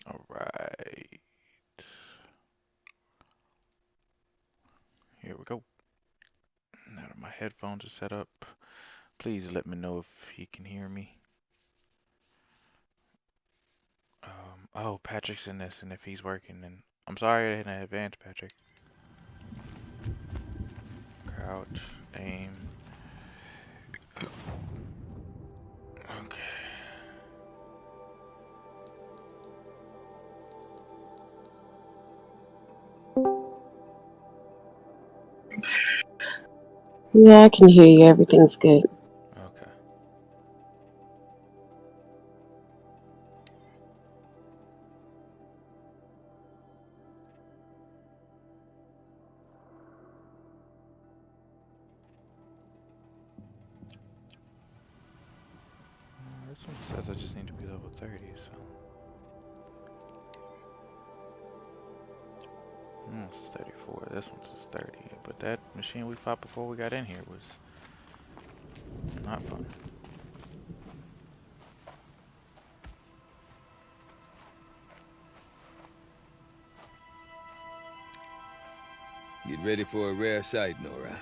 All right, here we go. Now that my headphones are set up, please let me know if he can hear me. Oh, Patrick's in this, and if he's working, then I'm sorry in advance, Patrick. Crouch, aim. Okay. Yeah, I can hear you. Everything's good. Okay. This one says I just need to be level 30, so. This is 34. This one says 30. But that machine we fought before we got in here was not fun. Get ready for a rare sight, Nora.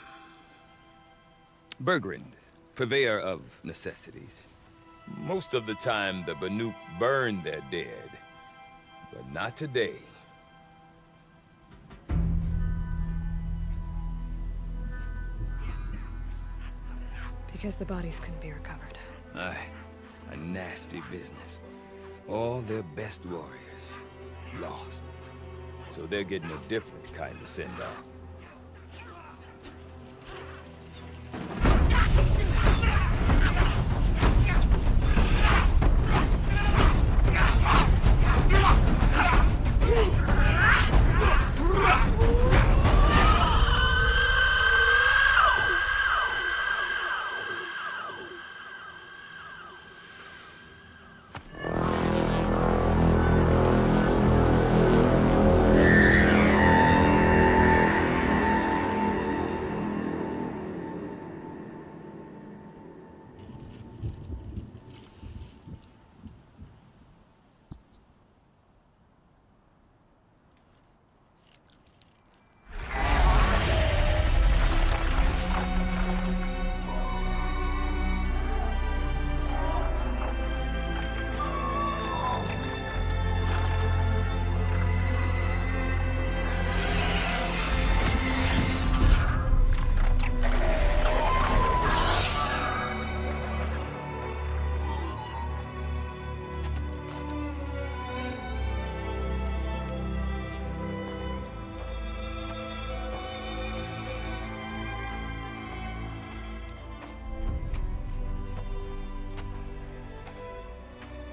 Bergrand, purveyor of necessities. Most of the time, the Banuk burn their dead. But not today. Because the bodies couldn't be recovered. Aye, a nasty business. All their best warriors lost. So they're getting a different kind of send-off.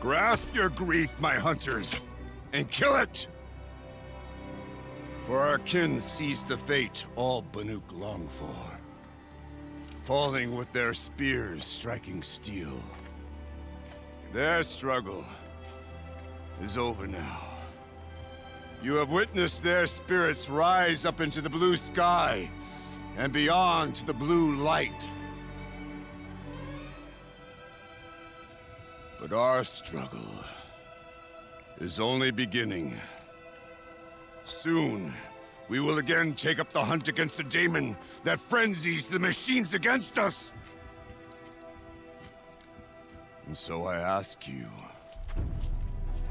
Grasp your grief, my hunters, and kill it! For our kin sees the fate all Banuk long for. Falling with their spears striking steel. Their struggle is over now. You have witnessed their spirits rise up into the blue sky and beyond to the blue light. But our struggle is only beginning. Soon, we will again take up the hunt against the demon that frenzies the machines against us. And so I ask you,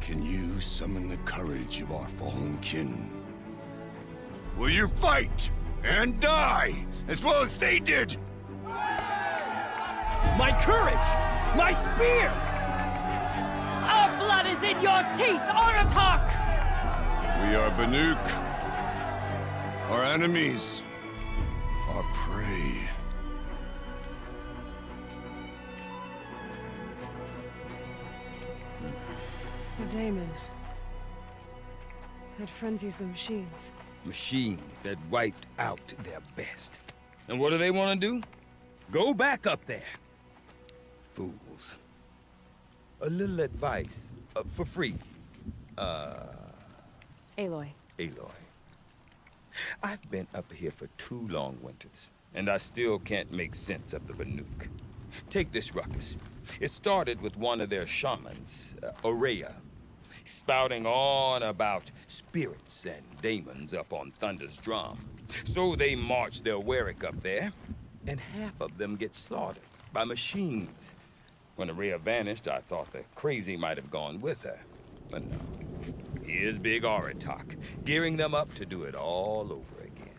can you summon the courage of our fallen kin? Will you fight and die as well as they did? My courage! My spear! Our blood is in your teeth, Aratak! We are Banuk. Our enemies are prey. The daemon. That frenzies the machines. Machines that wiped out their best. And what do they want to do? Go back up there. Fools. A little advice, for free. Aloy. Aloy. I've been up here for 2 long winters, and I still can't make sense of the Banuk. Take this ruckus. It started with one of their shamans, Orea. spouting on about spirits and demons up on Thunder's drum. So they march their Warwick up there, and half of them get slaughtered by machines. When Araya vanished, I thought the crazy might have gone with her. But no. Here's Big Aratak, gearing them up to do it all over again.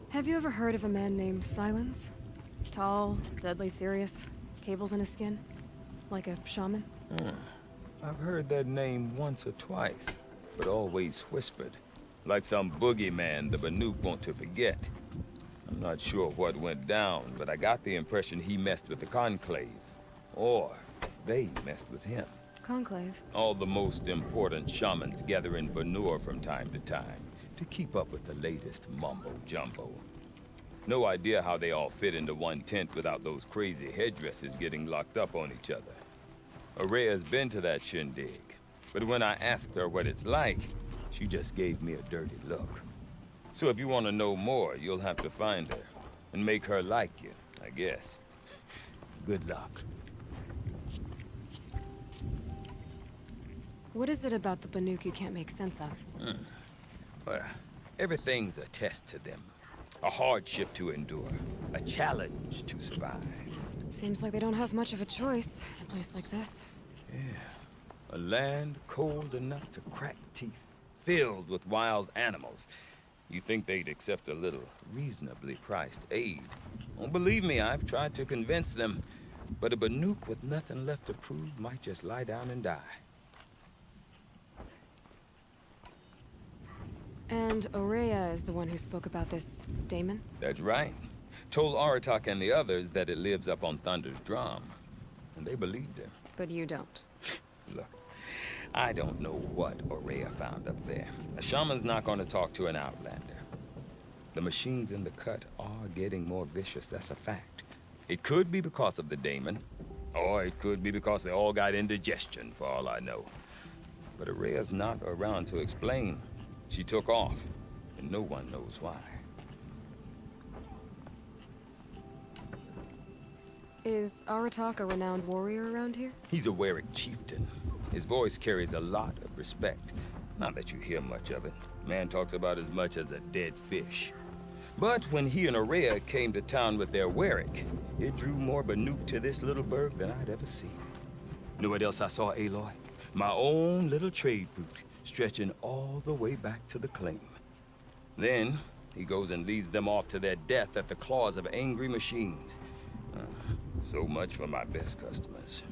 Have you ever heard of a man named Silence? Tall, deadly serious, cables in his skin, like a shaman? I've heard that name once or twice, but always whispered, like some boogeyman the Banuk want to forget. I'm not sure what went down, but I got the impression he messed with the Conclave, or they messed with him. Conclave? All the most important shamans gather in Banur from time to time to keep up with the latest mumbo-jumbo. No idea how they all fit into one tent without those crazy headdresses getting locked up on each other. Araya's been to that shindig, but when I asked her what it's like, she just gave me a dirty look. So if you want to know more, you'll have to find her and make her like you, I guess. Good luck. What is it about the Banuk you can't make sense of? Well, everything's a test to them. A hardship to endure. A challenge to survive. Seems like they don't have much of a choice in a place like this. Yeah. A land cold enough to crack teeth, filled with wild animals. You think they'd accept a little reasonably priced aid. Don't believe me, I've tried to convince them. But a Banuk with nothing left to prove might just lie down and die. And Araya is the one who spoke about this daemon? That's right. Told Aratak and the others that it lives up on Thunder's drum. And they believed him. But you don't. Look, I don't know what Araya found up there. A shaman's not going to talk to an outlander. The machines in the cut are getting more vicious, that's a fact. It could be because of the daemon, or it could be because they all got indigestion, for all I know. But Araya's not around to explain. She took off, and no one knows why. Is Aratak a renowned warrior around here? He's a Warwick chieftain. His voice carries a lot of respect. Not that you hear much of it. Man talks about as much as a dead fish. But when he and Araya came to town with their Warwick, it drew more Banuk to this little burg than I'd ever seen. Know what else I saw, Aloy? My own little trade route, stretching all the way back to the claim. Then, he goes and leads them off to their death at the claws of angry machines. So much for my best customers.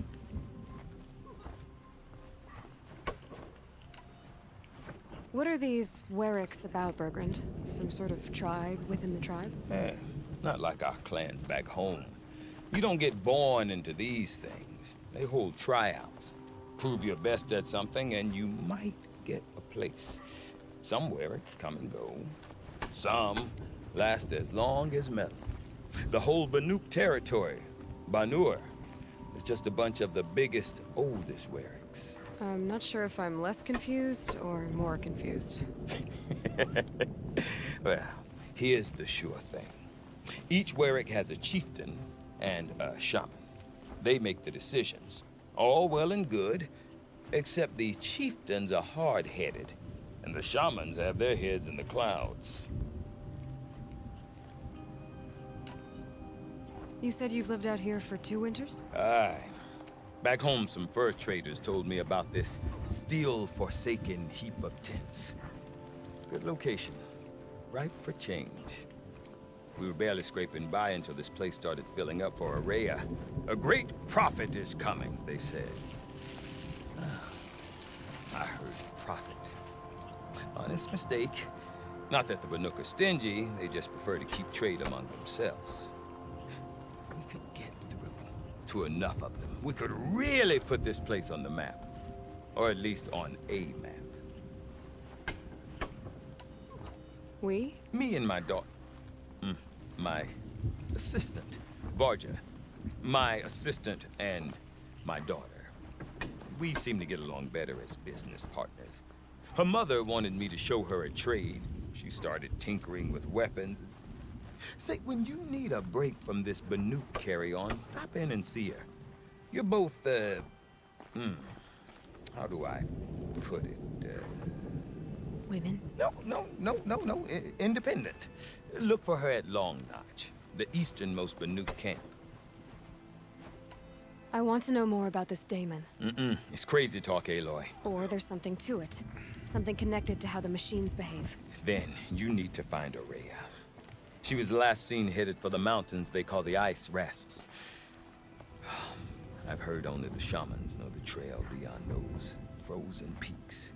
What are these Warwicks about, Bergrand? Some sort of tribe within the tribe? Not like our clans back home. You don't get born into these things. They hold tryouts. Prove your best at something and you might get a place. Some Warwicks come and go. Some last as long as metal. The whole Banuk territory, Banur, is just a bunch of the biggest, oldest Warwicks. I'm not sure if I'm less confused or more confused. Well, here's the sure thing. Each Warwick has a chieftain and a shaman. They make the decisions. All well and good, except the chieftains are hard-headed, and the shamans have their heads in the clouds. You said you've lived out here for 2 winters? Aye. Back home, some fur traders told me about this steel-forsaken heap of tents. Good location. Ripe for change. We were barely scraping by until this place started filling up for Araya. A great prophet is coming, they said. I heard prophet. Honest mistake. Not that the Banuk are stingy, they just prefer to keep trade among themselves. We could get through to enough of them. We could really put this place on the map. Or at least on a map. We? Me and my daughter. My assistant, Varja. My assistant and my daughter. We seem to get along better as business partners. Her mother wanted me to show her a trade She started tinkering with weapons. Say, when you need a break from this Banuk carry-on, stop in and see her. You're both, how do I put it? Women? No, independent. Look for her at Long Notch, the easternmost Banuk camp. I want to know more about this Damon. It's crazy talk, Aloy. Or there's something to it. Something connected to how the machines behave. Then you need to find Aurea. She was last seen headed for the mountains they call the Ice Rests. I've heard only the shamans know the trail beyond those frozen peaks.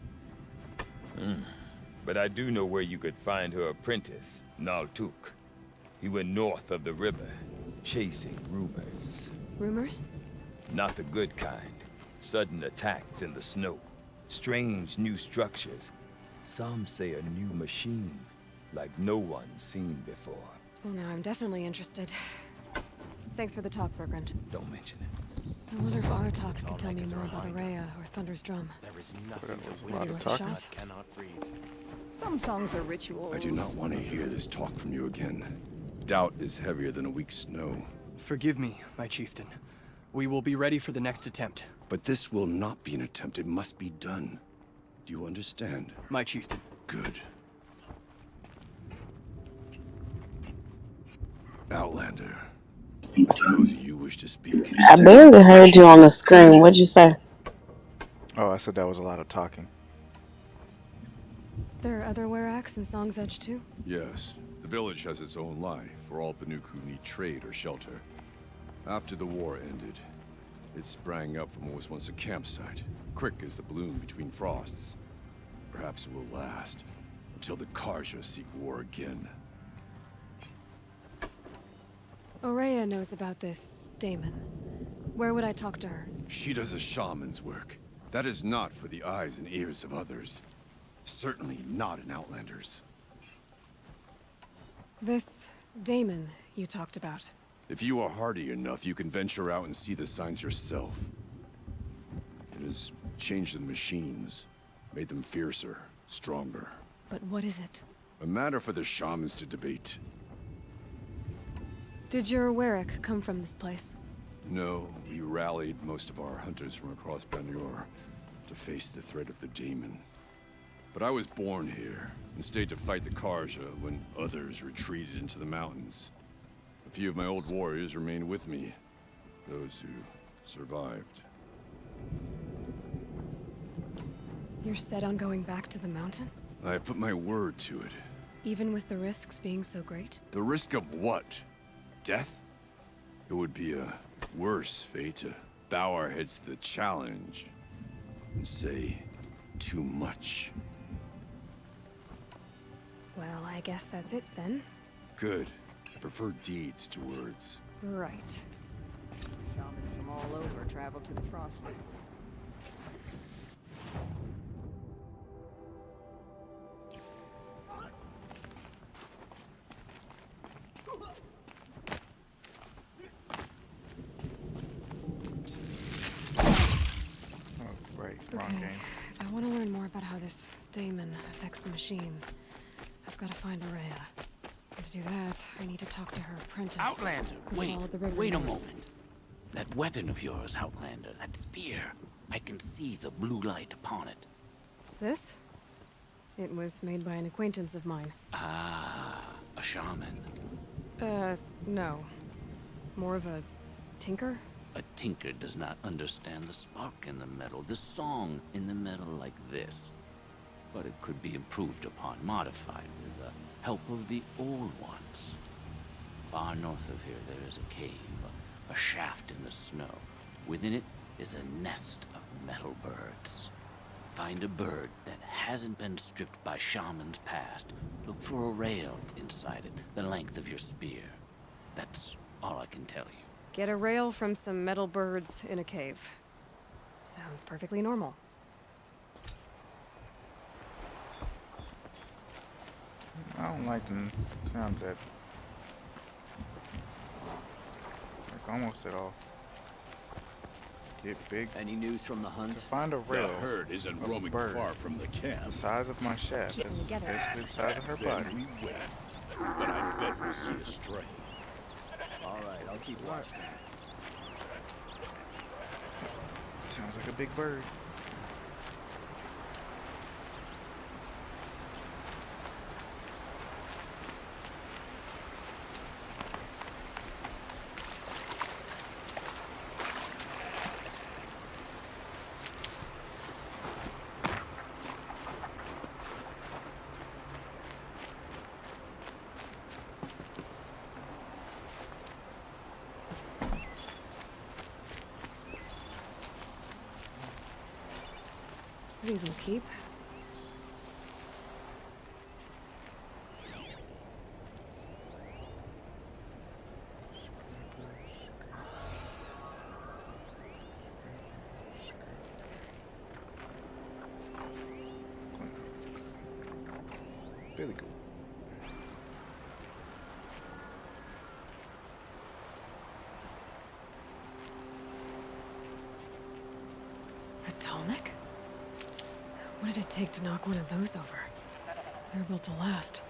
But I do know where you could find her apprentice, Naltuk. He went north of the river, chasing rumors. Rumors? Not the good kind. Sudden attacks in the snow. Strange new structures. Some say a new machine, like no one's seen before. Well, now I'm definitely interested. Thanks for the talk, Bergrand. Don't mention it. I wonder if Aratak can tell me more about Aurea or Thunder's Drum. There is nothing That was the a lot wind of of talking. God cannot freeze. Some songs are rituals. I do not want to hear this talk from you again. Doubt is heavier than a week's snow. Forgive me, my chieftain. We will be ready for the next attempt. But this will not be an attempt. It must be done. Do you understand? My chieftain. Good. Outlander. I suppose you wish to speak. I barely heard you on the screen. What'd you say? Oh, I said that was a lot of talking. There are other Weraks in Song's Edge too? Yes. The village has its own life for all Banuk who need trade or shelter. After the war ended, it sprang up from what was once a campsite, quick as the bloom between frosts. Perhaps it will last until the Karja seek war again. Aurea knows about this Damon. Where would I talk to her? She does a shaman's work. That is not for the eyes and ears of others. Certainly not an Outlander's. This Damon you talked about. If you are hardy enough, you can venture out and see the signs yourself. It has changed the machines, made them fiercer, stronger. But what is it? A matter for the shamans to debate. Did your Werak come from this place? No, we rallied most of our hunters from across Banur to face the threat of the demon. But I was born here and stayed to fight the Karja when others retreated into the mountains. A few of my old warriors remained with me, those who survived. You're set on going back to the mountain? I have put my word to it. Even with the risks being so great? The risk of what? Death? It would be a worse fate to bow our heads to the challenge and say too much. Well, I guess that's it then. Good. I prefer deeds to words. Right. Shamans from all over travel to the Frostland. Oh, right, wrong Okay. game. If I want to learn more about how this Damon affects the machines, I've got to find Aurea. And to do that, I need to talk to her apprentice. Outlander, who wait, followed the river wait a north. moment. That weapon of yours, Outlander, that spear. I can see the blue light upon it. This? It was made by an acquaintance of mine. Ah, a shaman. No. More of a tinker? A tinker does not understand the spark in the metal, the song in the metal like this. But it could be improved upon, modified with the help of the old ones. Far north of here there is a cave, a shaft in the snow. Within it is a nest of metal birds. Find a bird that hasn't been stripped by shamans past. Look for a rail inside it, the length of your spear. That's all I can tell you. Get a rail from some metal birds in a cave. Sounds perfectly normal. I don't like the sound of that. Like almost at all. get big Any news from the to hunt? find a The rail herd isn't of a roaming bird far from the camp. the size of my shaft. Keep them That's together. basically the size of her Then body. we win. But I bet we'll see a stray. All right, I'll keep watch. Sounds like a big bird. These will keep. Really cool. Atomic? What did it take to knock one of those over? They're built to last.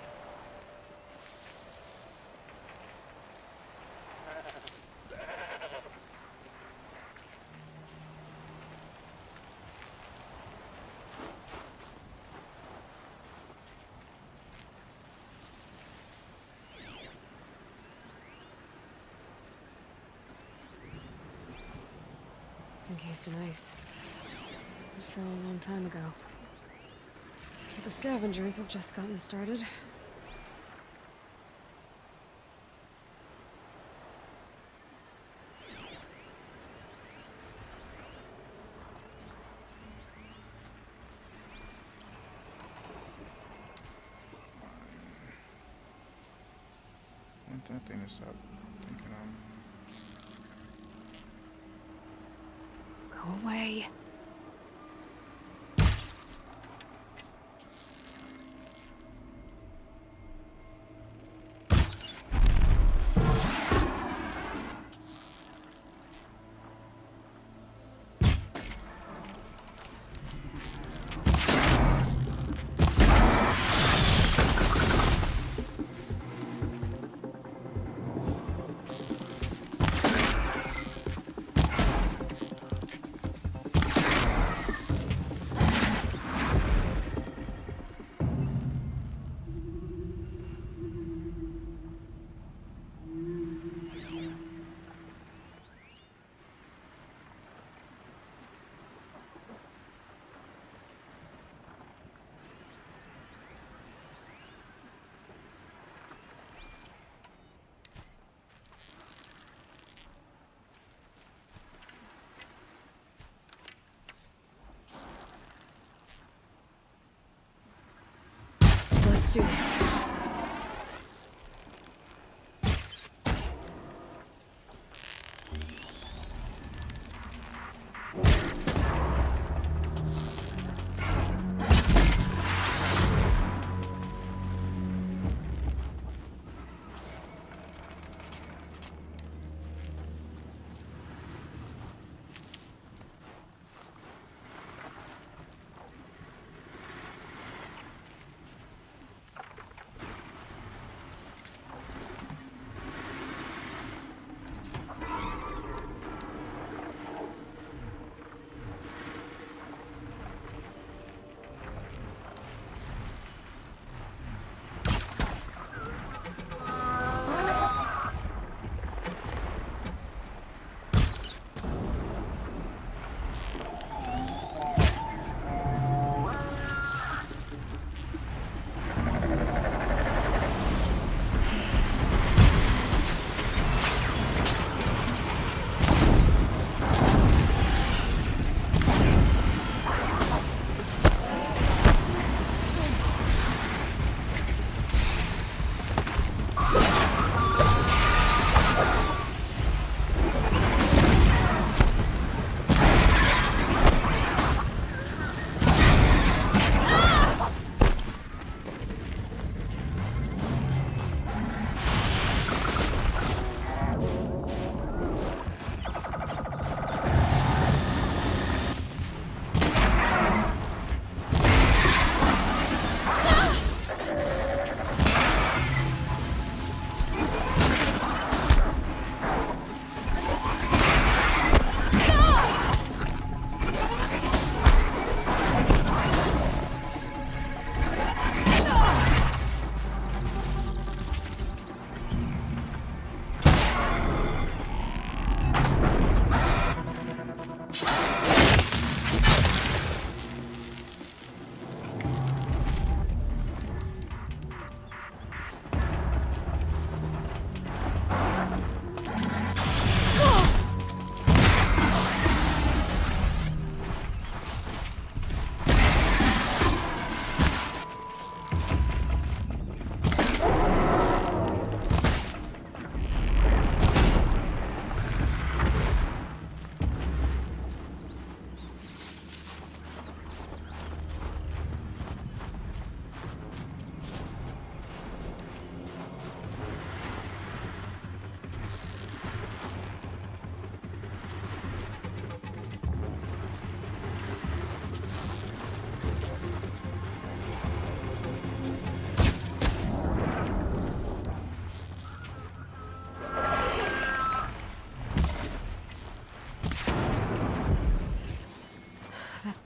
Encased in ice. It fell a long time ago. But the scavengers have just gotten started. One thing to stop thinking Go away. Let's do this.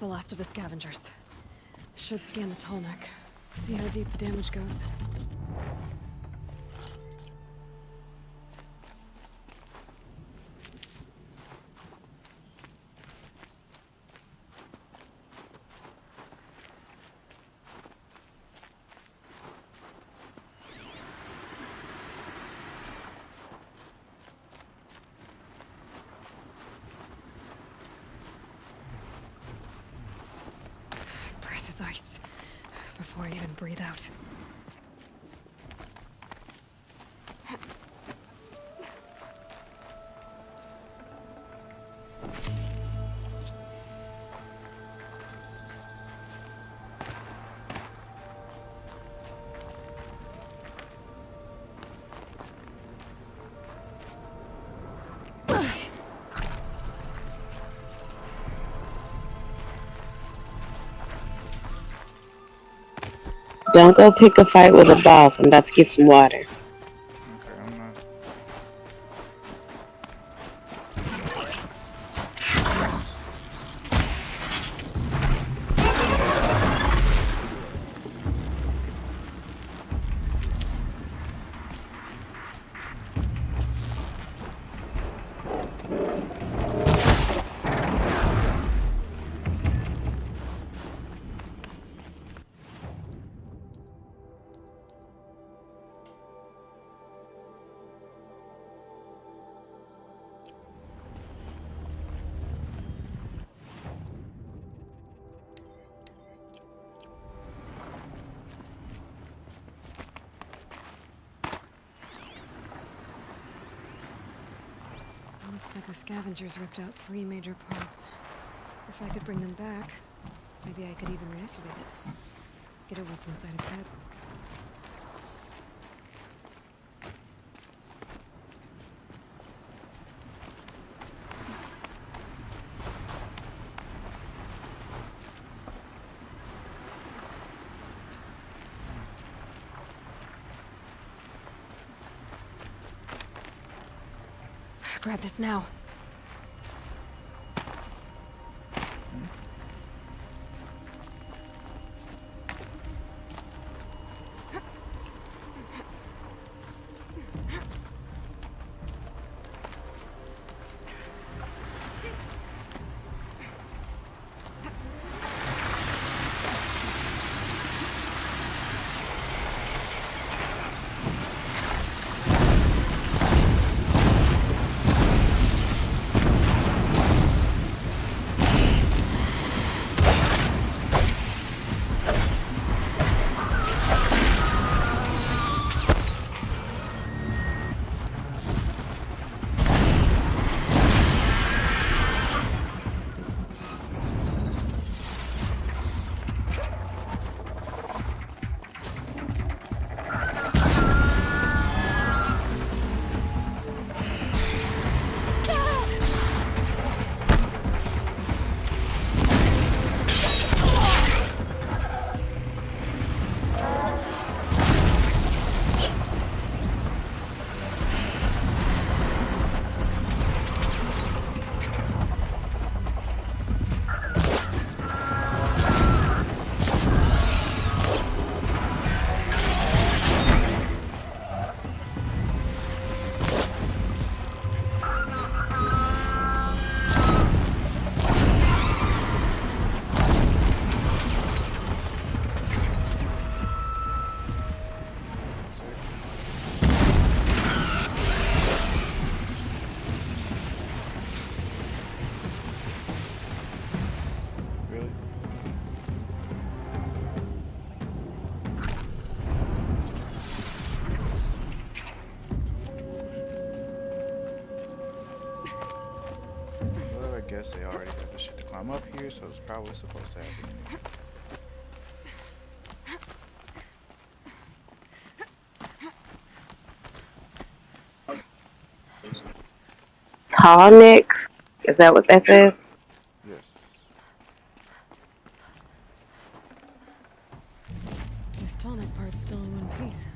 the last of the scavengers. Should scan the tall neck. See how deep the damage goes. Breath is ice. Before I even breathe out. Don't go pick a fight with a boss. I'm about to get some water. Okay, I'm not. Looks like the scavengers ripped out 3 major parts. If I could bring them back, maybe I could even reactivate it. Get at what's inside its head. Grab this now. guess they already got the shit to climb up here, so it's probably supposed to happen anyway. Tall necks? Is that what that says? Yes. This tall neck part's still in one piece.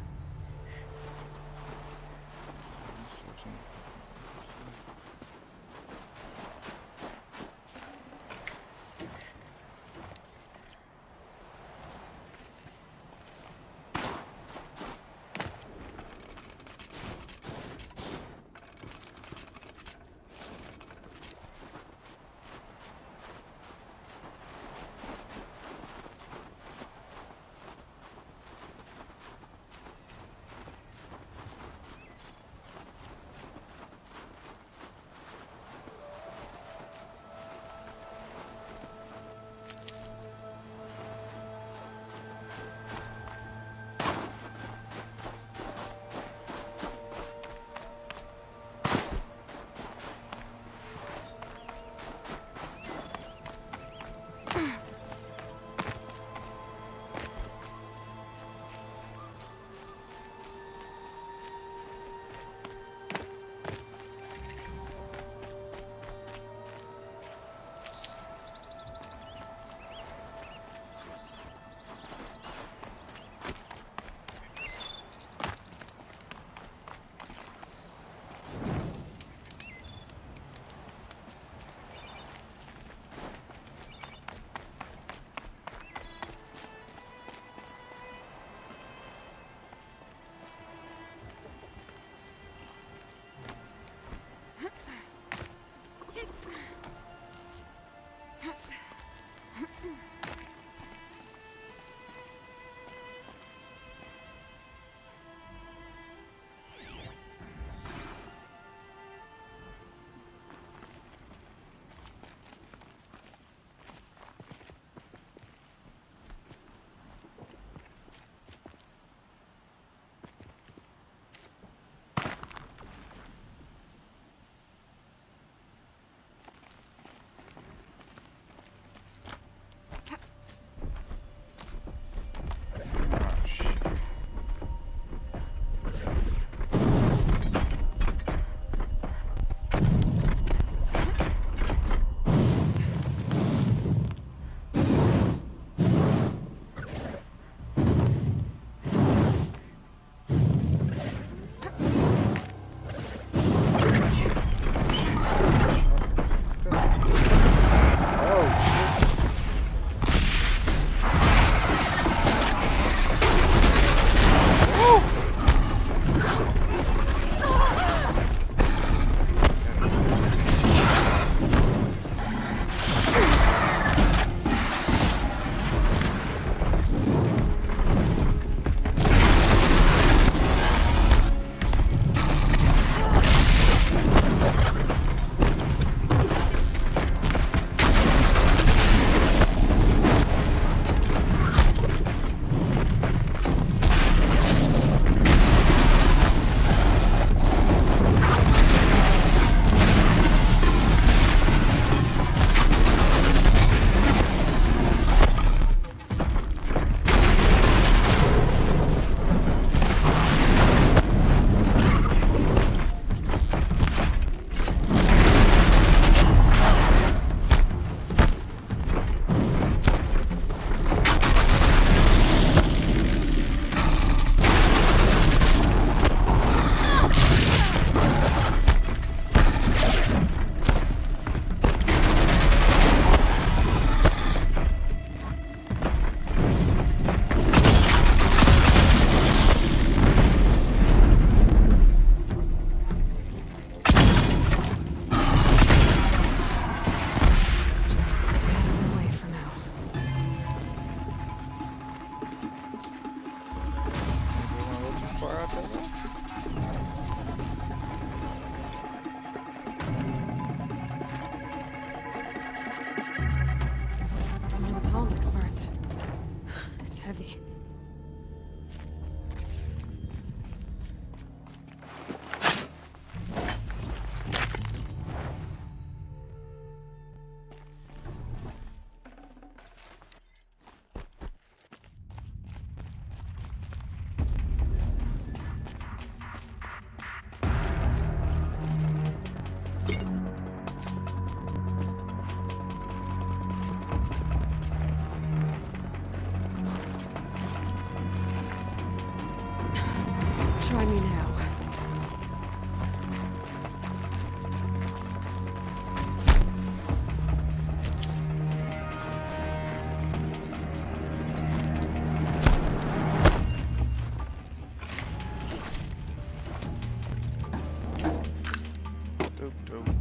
Doop, doop.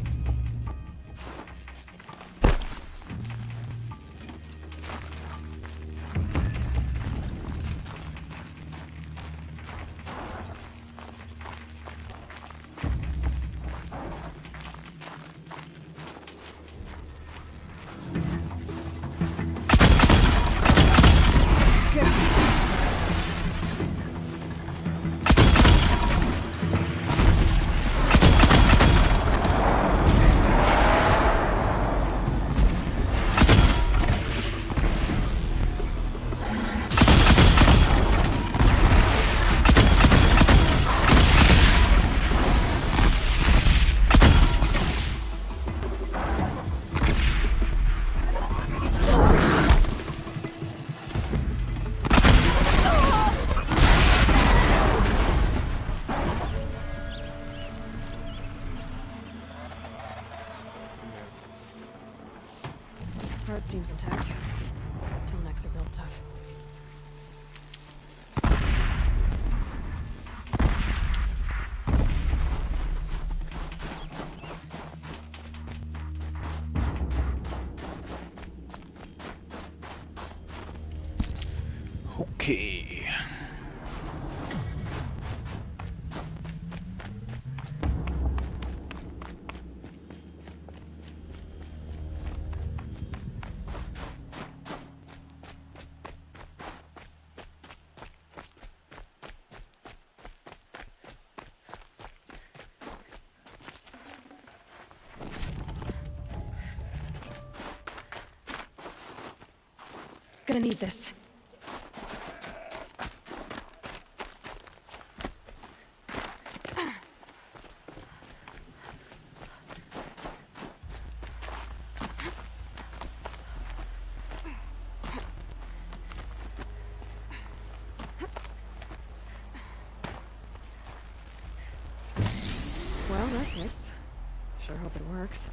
Heart seems intact. Tailnecks are real tough. Okay. Gonna need this. Well, that fits. Sure hope it works.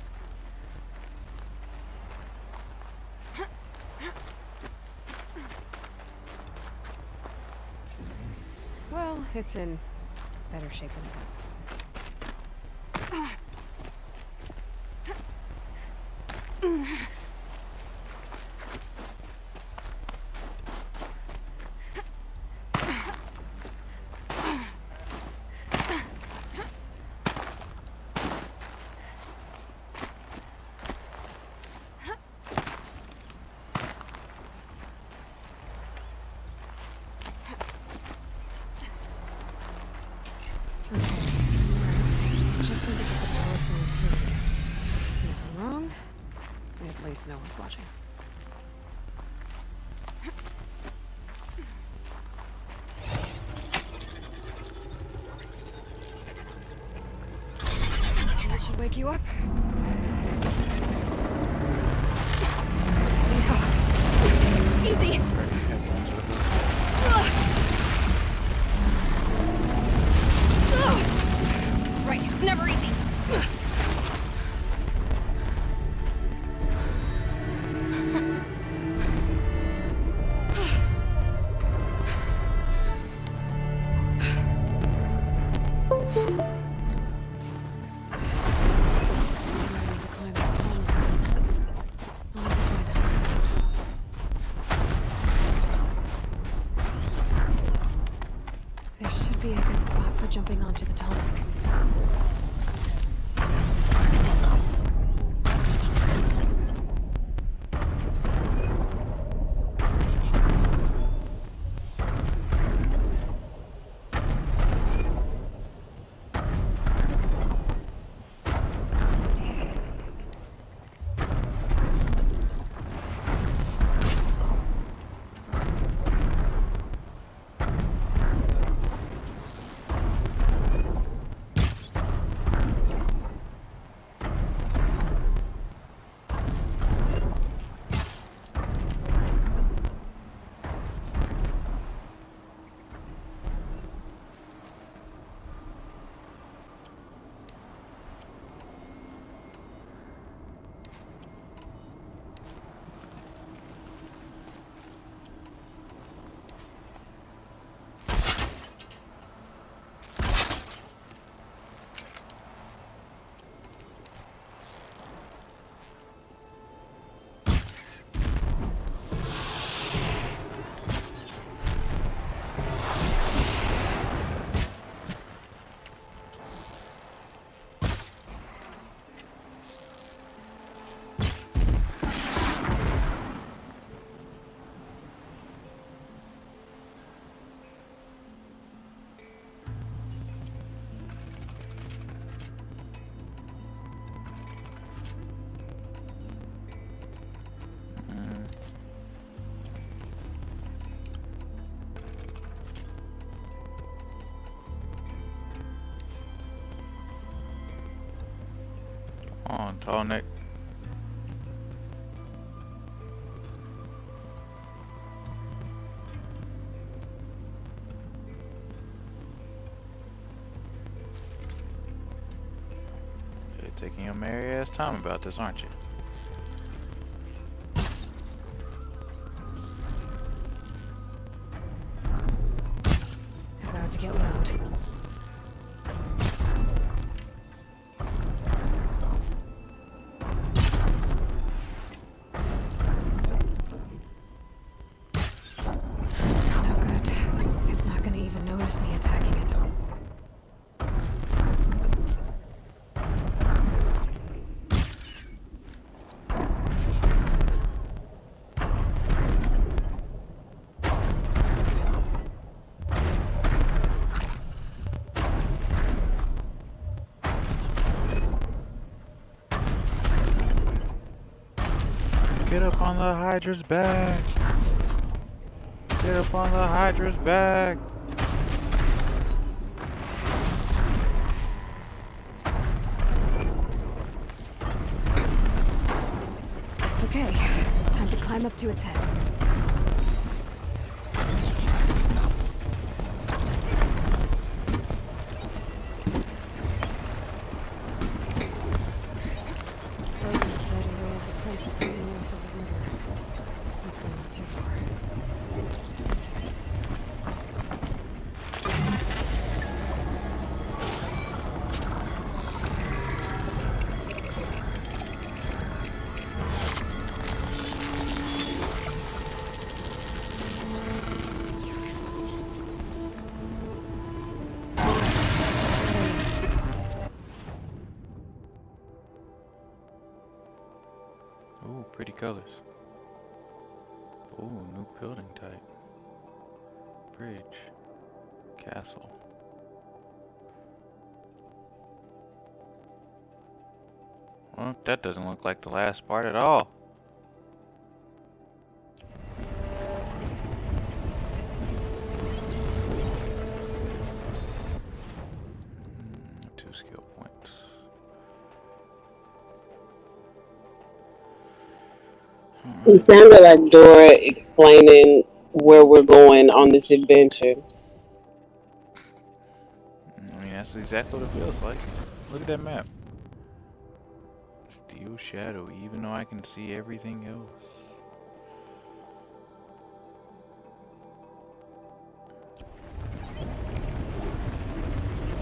Well, it's in better shape than it was. Just need to get the power through too. Nothing wrong. At least no one's watching. That should wake you up. Easy now. Easy. Right, it's never easy. Tall neck. You're taking your merry ass time about this, aren't you? About to get loud. No good. It's not gonna even notice me attacking it. Get up on the Hydra's back! Get up on the Hydra's back! Okay, time to climb up to its head. Logan said Aurora's apprentice went north of the river. Hopefully not too far. Ooh, pretty colors. Ooh, new building type. Bridge. Castle. Well, that doesn't look like the last part at all. Two skill points. It sounded like Dora explaining where we're going on this adventure. I mean, that's exactly what it feels like. Look at that map. Steel shadow, even though I can see everything else.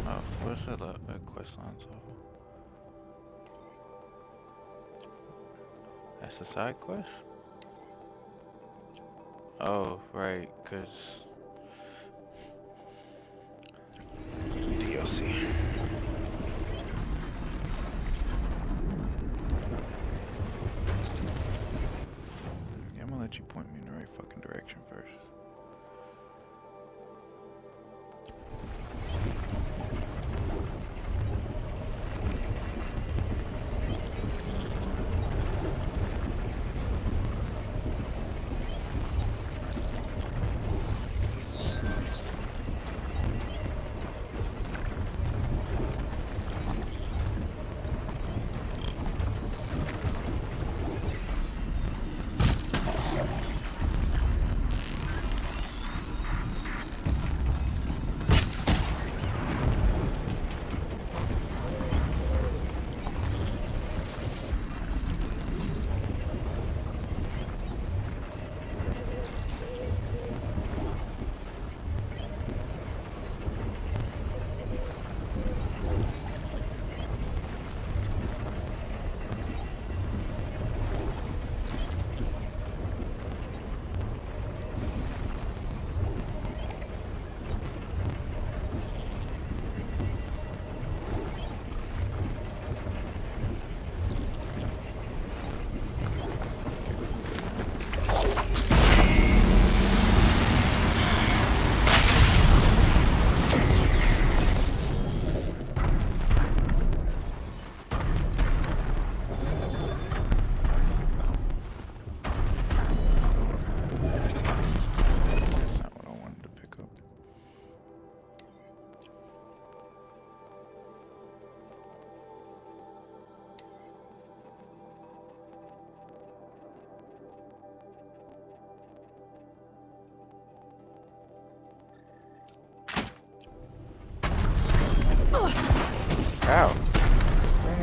Oh, what's that quest line so? That's a side quest? Oh, right, cause DLC. Okay, I'm gonna let you point me in the right fucking direction first.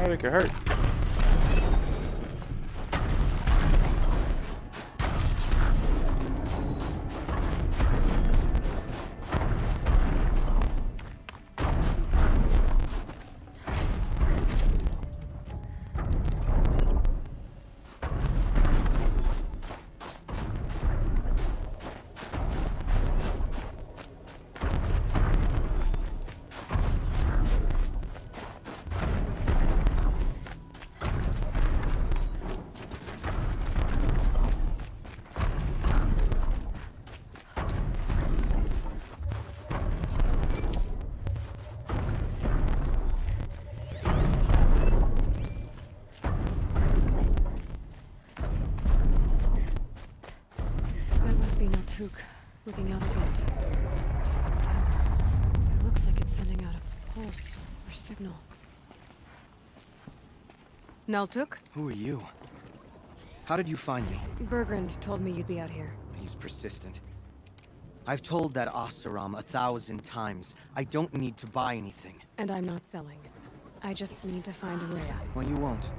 know they could hurt. That must be Naltuk, looking out a bit. It looks like it's sending out a pulse or signal. Naltuk? Who are you? How did you find me? Bergrand told me you'd be out here. He's persistent. I've told that Oseram 1,000 times. I don't need to buy anything. And I'm not selling. I just need to find Rhea. Well, you won't.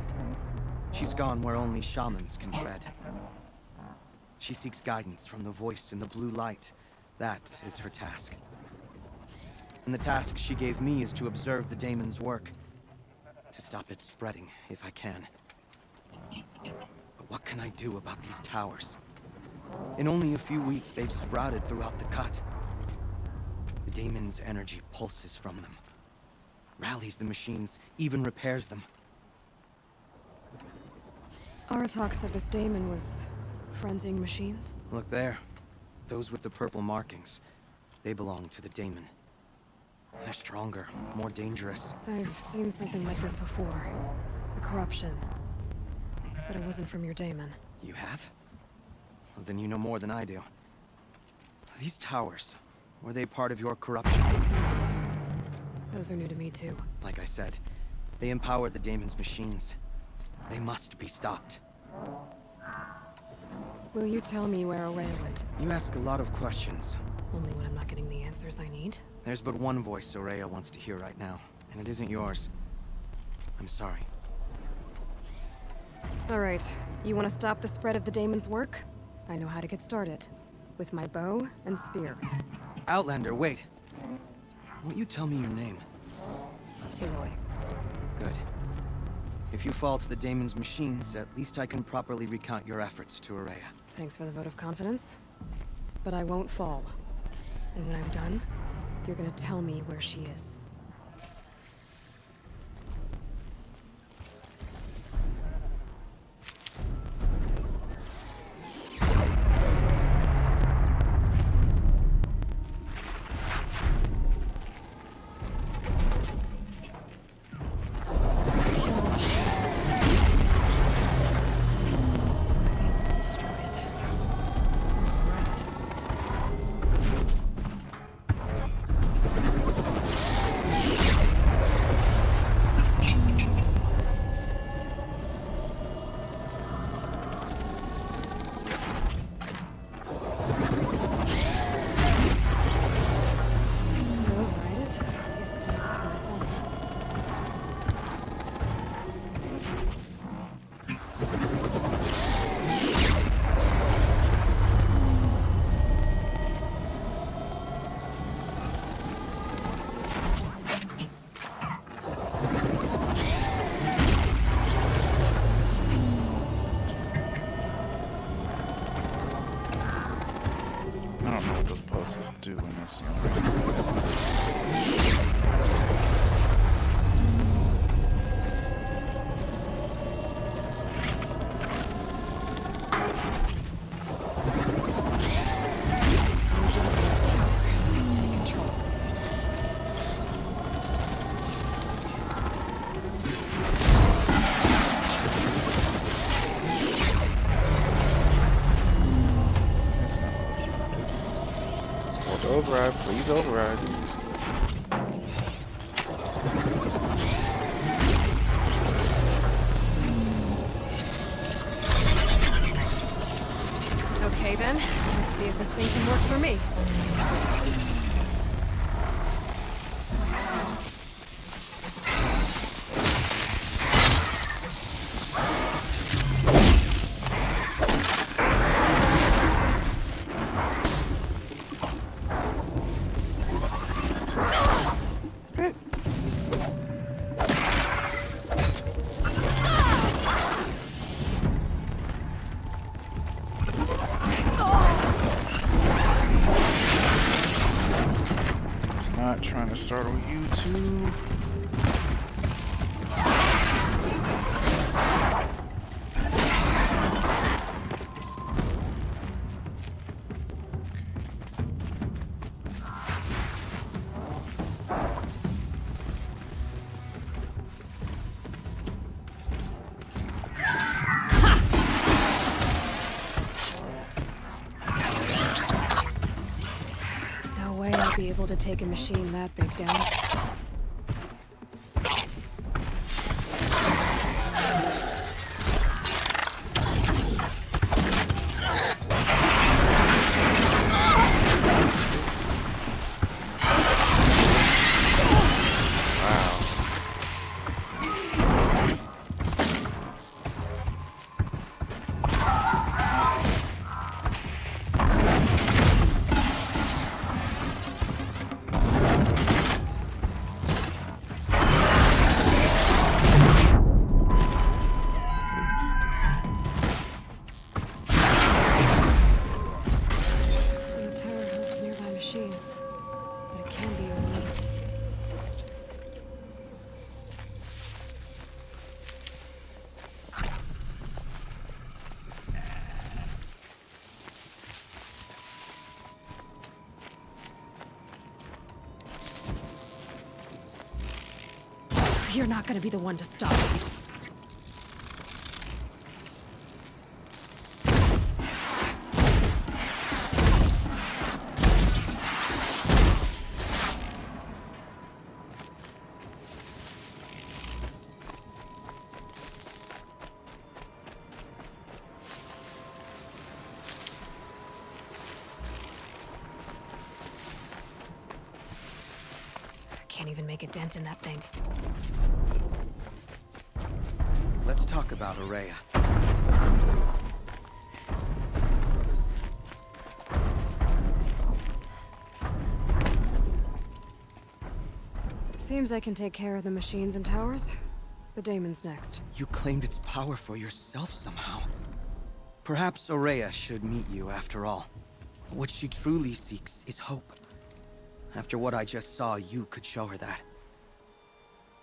She's gone where only shamans can tread. She seeks guidance from the voice in the blue light. That is her task. And the task she gave me is to observe the daemon's work. To stop it spreading, if I can. But what can I do about these towers? In only a few weeks, they've sprouted throughout the cut. The daemon's energy pulses from them. Rallies the machines, even repairs them. Aratak said this daemon was frenzying machines. Look there. Those with the purple markings. They belong to the daemon. They're stronger, more dangerous. I've seen something like this before. The corruption. But it wasn't from your daemon. You have? Well, then you know more than I do. These towers, were they part of your corruption? Those are new to me too. Like I said, they empower the daemon's machines. They must be stopped. Will you tell me where Araya went? You ask a lot of questions. Only when I'm not getting the answers I need. There's but one voice Araya wants to hear right now, and it isn't yours. I'm sorry. All right, you want to stop the spread of the daemon's work? I know how to get started. With my bow and spear. Outlander, wait. Won't you tell me your name? Aloy. Good. If you fall to the daemon's machines, at least I can properly recount your efforts to Araya. Thanks for the vote of confidence. But I won't fall. And when I'm done, you're gonna tell me where she is. Override, please override. Okay then, let's see if this thing can work for me. start on you too. No way I'll be able to take a machine that big down. So the tower helps nearby machines, but it can be overlooked. You're not gonna be the one to stop me. Can't even make a dent in that thing. Let's talk about Araya. Seems I can take care of the machines and towers. The daemon's next. You claimed its power for yourself somehow. Perhaps Araya should meet you after all. What she truly seeks is hope. After what I just saw, you could show her that.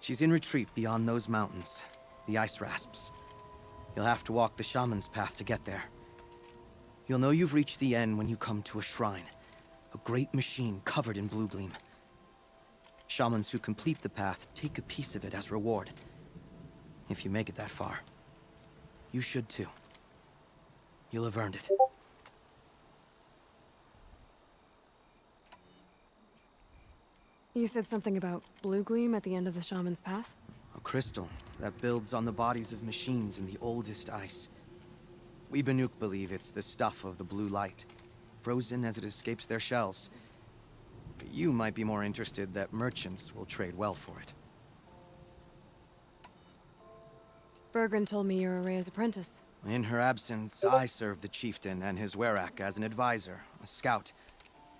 She's in retreat beyond those mountains, the ice rasps. You'll have to walk the shaman's path to get there. You'll know you've reached the end when you come to a shrine, a great machine covered in blue gleam. Shamans who complete the path take a piece of it as reward. If you make it that far, you should too. You'll have earned it. You said something about blue gleam at the end of the shaman's path? A crystal that builds on the bodies of machines in the oldest ice. We Banuk believe it's the stuff of the blue light, frozen as it escapes their shells. But you might be more interested that merchants will trade well for it. Bergren told me you're Araya's apprentice. In her absence, I serve the chieftain and his werak as an advisor, a scout,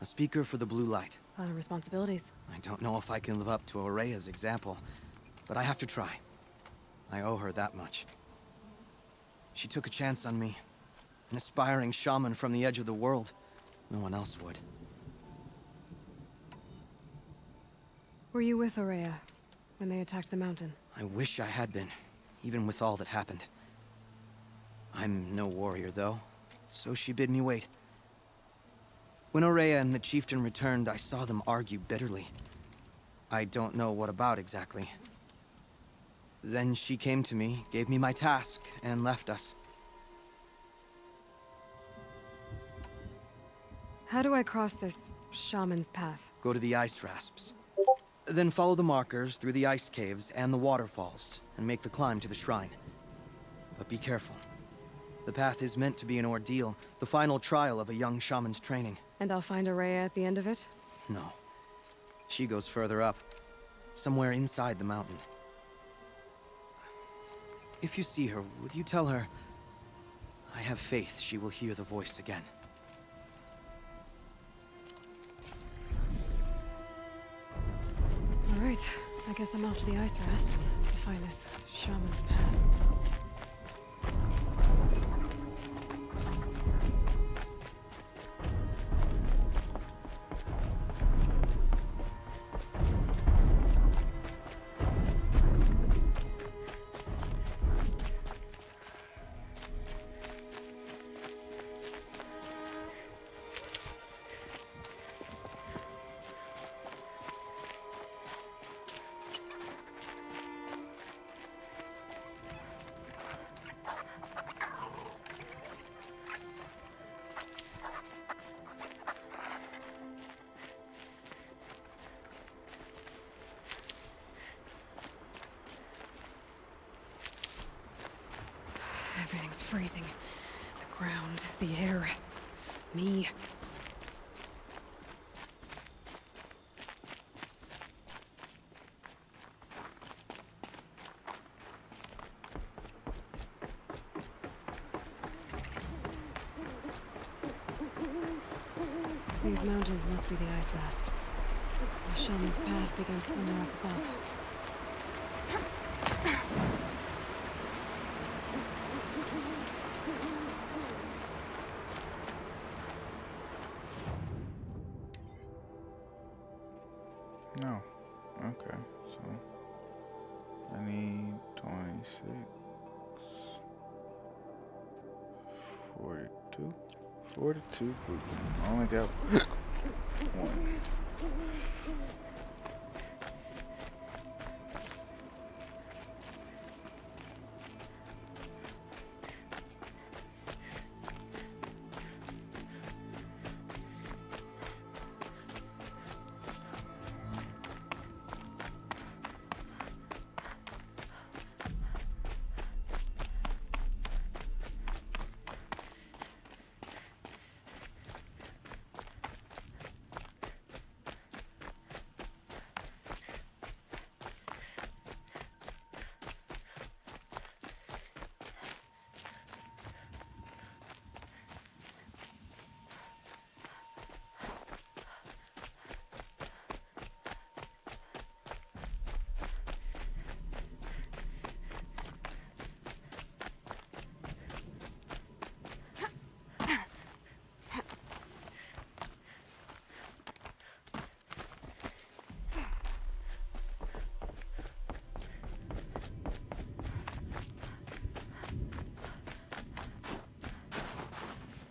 a speaker for the blue light. A lot of responsibilities. I don't know if I can live up to Araya's example, but I have to try. I owe her that much. She took a chance on me. An aspiring shaman from the edge of the world. No one else would. Were you with Araya when they attacked the mountain? I wish I had been, even with all that happened. I'm no warrior, though, so she bid me wait. When Araya and the chieftain returned, I saw them argue bitterly. I don't know what about exactly. Then she came to me, gave me my task, and left us. How do I cross this shaman's path? Go to the ice rasps. Then follow the markers through the ice caves and the waterfalls, and make the climb to the shrine. But be careful. The path is meant to be an ordeal, the final trial of a young shaman's training. And I'll find Araya at the end of it? No. She goes further up, somewhere inside the mountain. If you see her, would you tell her, I have faith she will hear the voice again. All right, I guess I'm off to the ice rasps to find this shaman's path. was freezing. The ground, the air, me. These mountains must be the ice rasps. The shaman's path begins somewhere up above. No. Okay, so I need 26, 42, 42 blue beam. I only got one.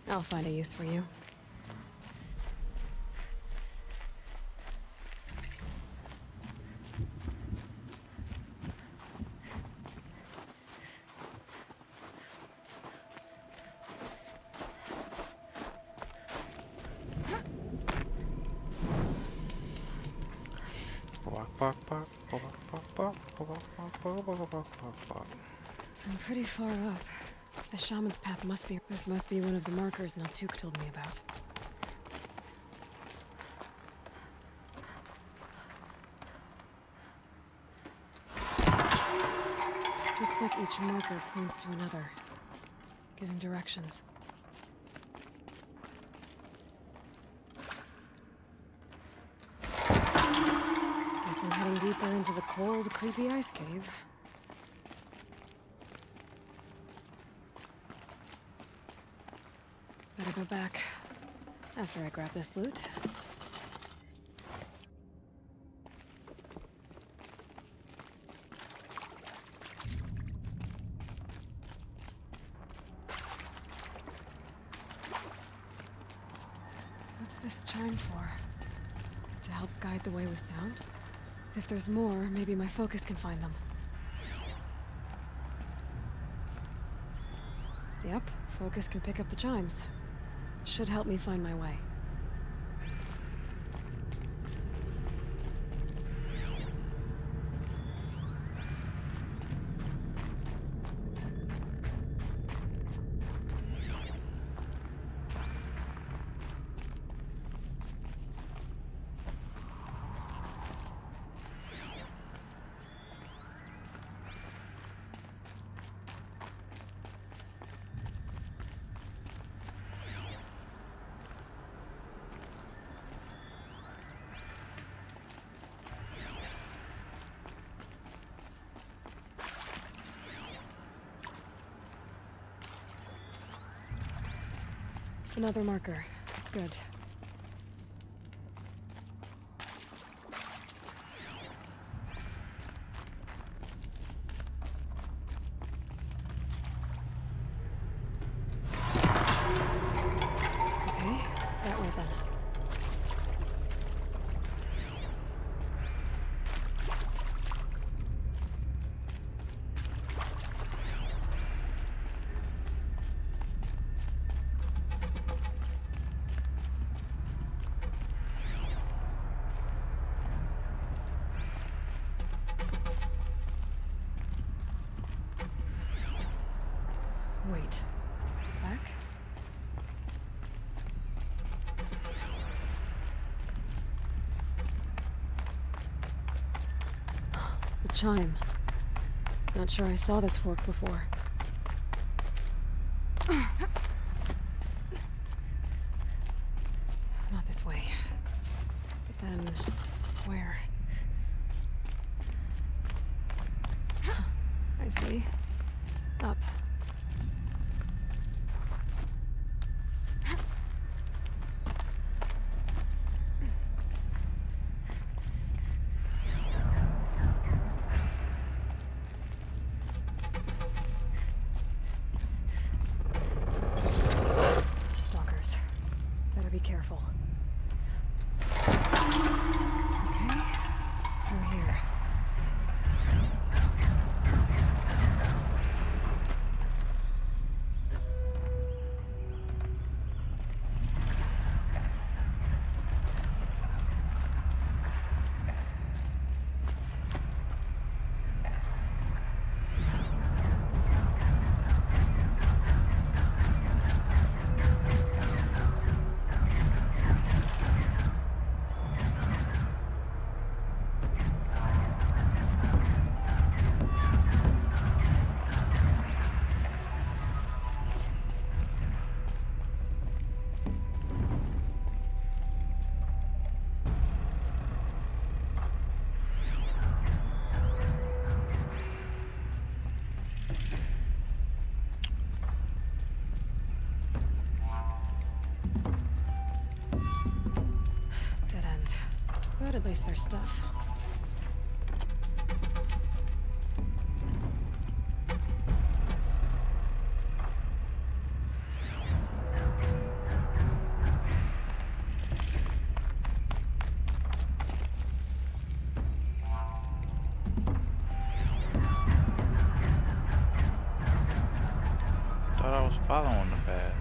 I'll find a use for you. I'm pretty far up. The shaman's path must be... This must be one of the markers Naltuk told me about. Looks like each marker points to another, giving directions. Guess I'm heading deeper into the cold, creepy ice cave. Better go back after I grab this loot. What's this chime for? To help guide the way with sound? If there's more, maybe my focus can find them. Yep, focus can pick up the chimes. Should help me find my way. Another marker. Good. Okay, that way then. Wait. Back? A chime. Not sure I saw this fork before. Not this way. But then, where? I see. Up. Stalkers. Better be careful. Okay. Through here. Dead end. But at least there's stuff. Thought I was following the path.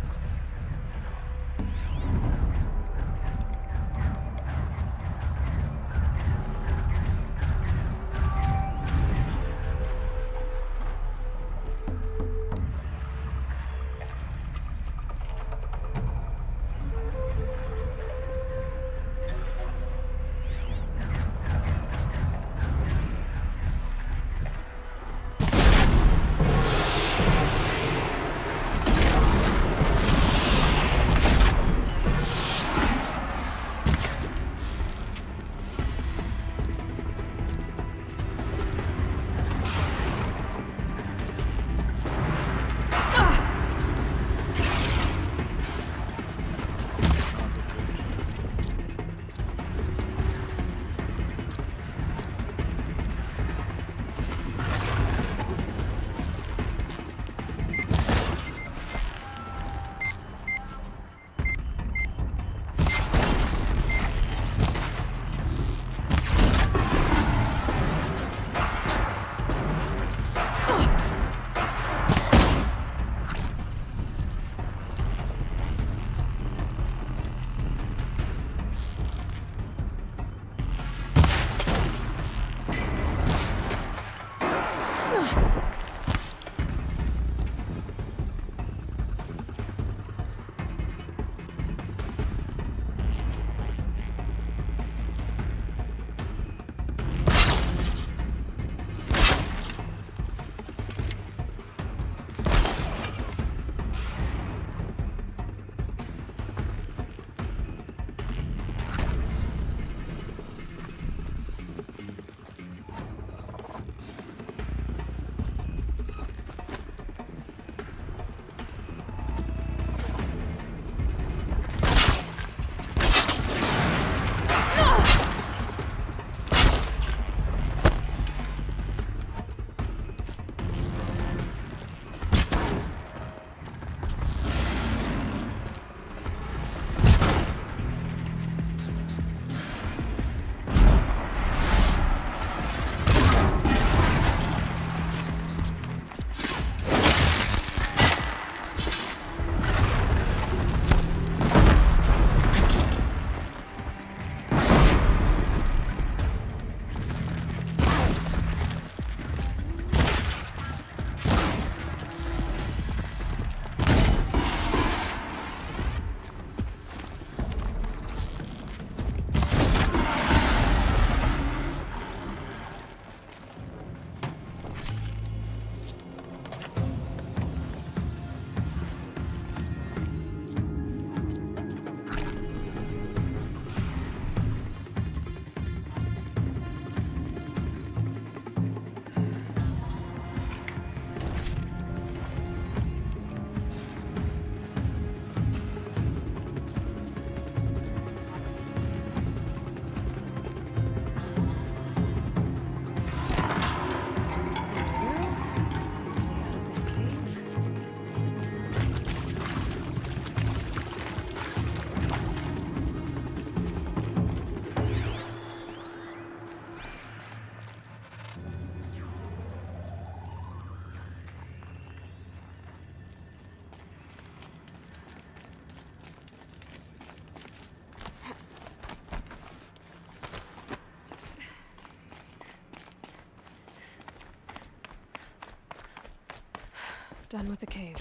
Done with the cave.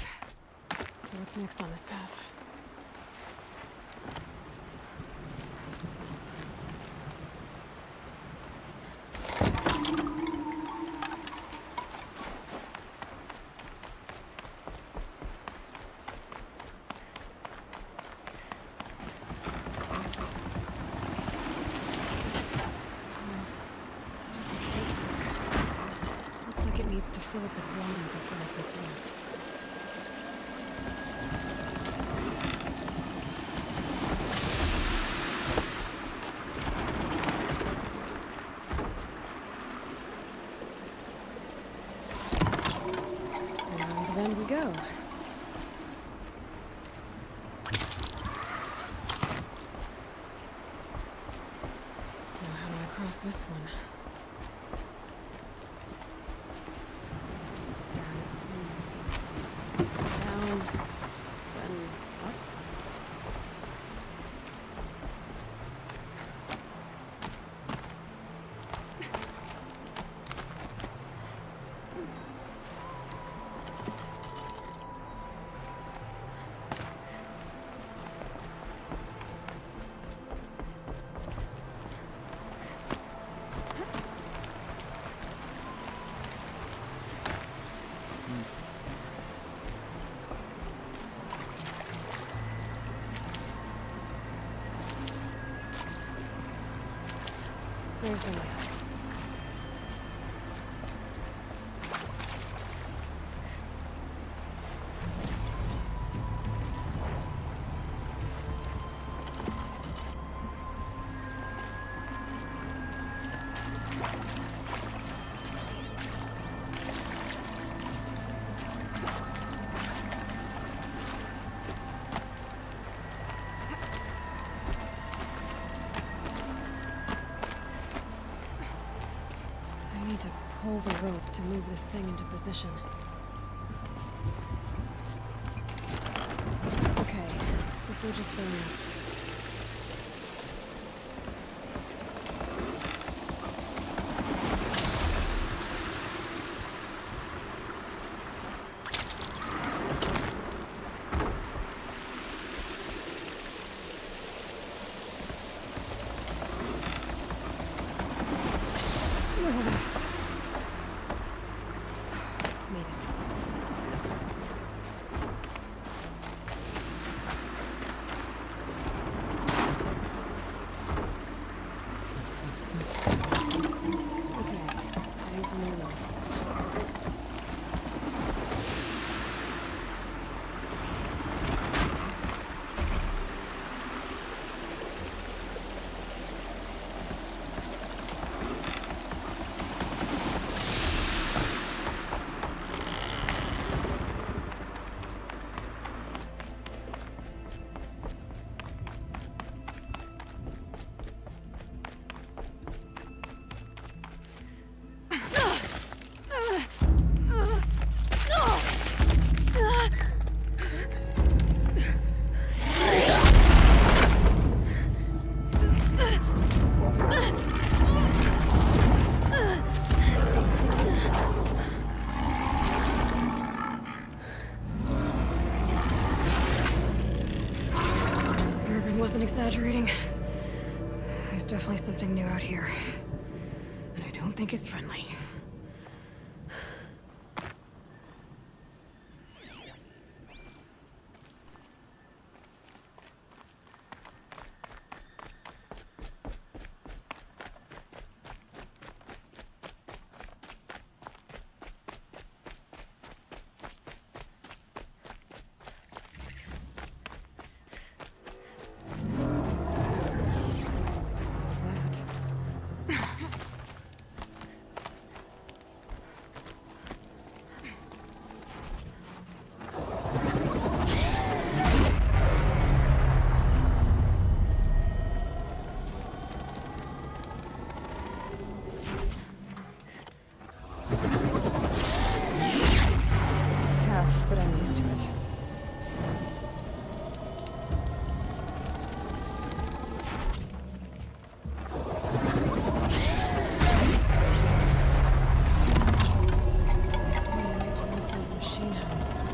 So what's next on this path? How does this bridge work? Looks like it needs to fill up with water before it begins. And then we go. Now how do I cross this one? Down, then up. There's the light. I need to pull the rope to move this thing into position. Okay, the bridge is filling up. Made it. Okay, heading for more waterfalls. Urban wasn't exaggerating. There's definitely something new out here. And I don't think it's friendly. Some of that. Tough, but I'm used to it. It's pointing right towards those machine hounds.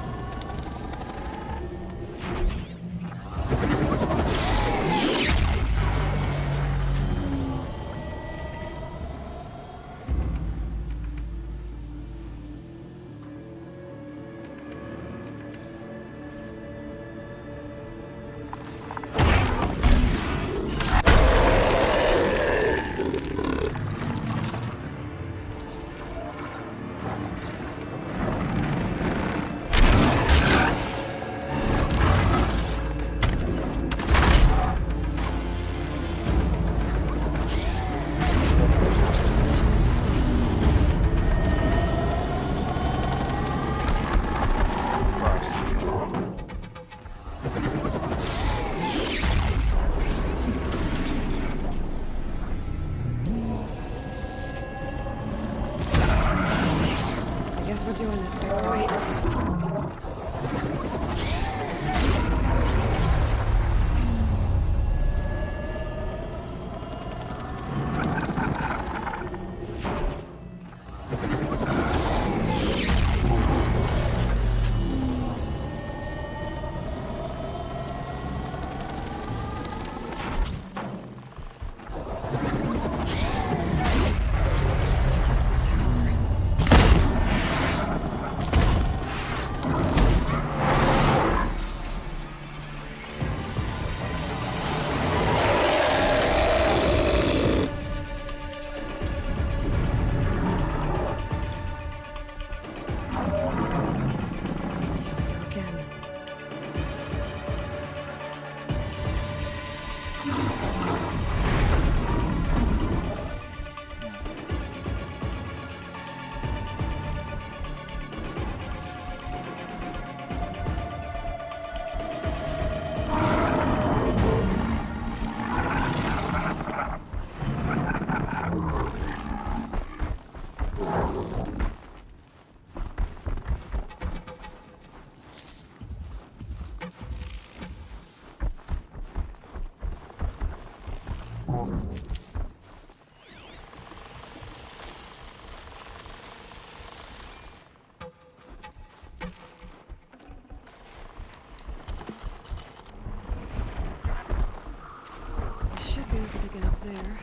to get up there.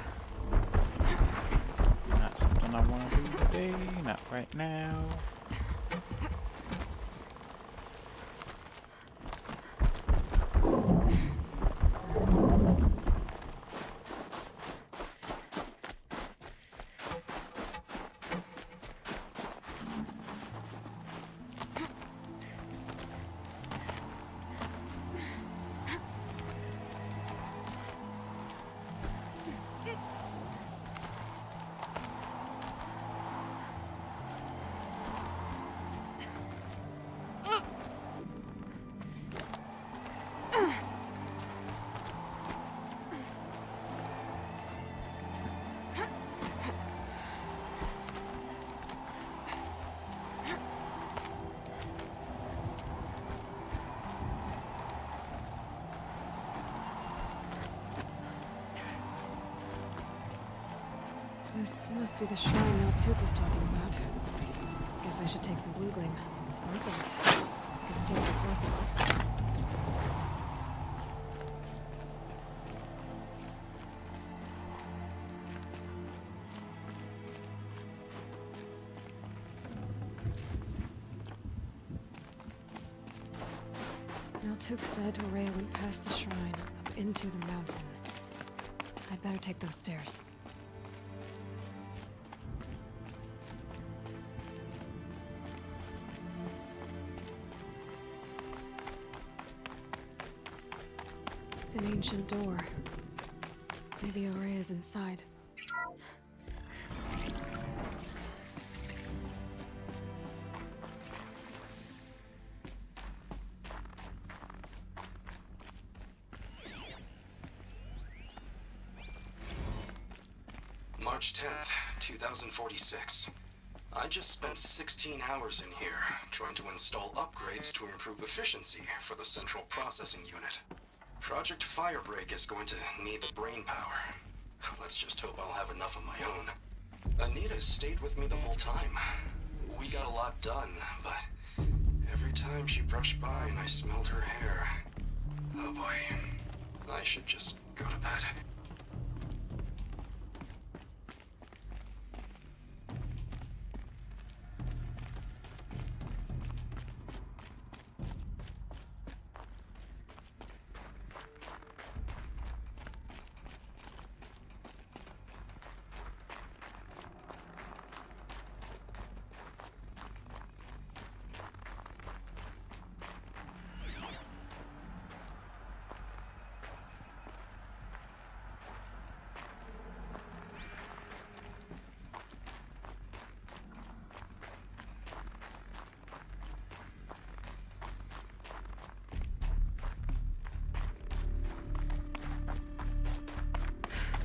Not something I want to do today. Not right now. This must be the shrine Naltuk was talking about. Guess I should take some blue gleam. Sparkles. Let's see if it's worth it. Naltuk said Aurea went past the shrine, up into the mountain. I'd better take those stairs. An ancient door. Maybe Aurea's inside. March 10th, 2046. I just spent 16 hours in here, trying to install upgrades to improve efficiency for the central processing unit. Project Firebreak is going to need the brain power. Let's just hope I'll have enough of my own. Anita stayed with me the whole time. We got a lot done, but every time she brushed by and I smelled her hair... Oh boy. I should just go to bed.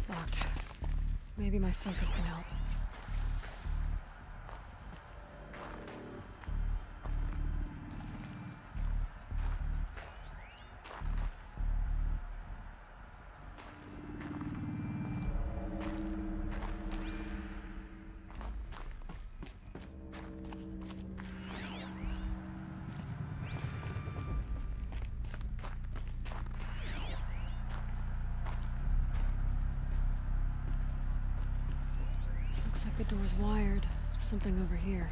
Locked. Maybe my focus can help. Looks like the door's wired to something over here.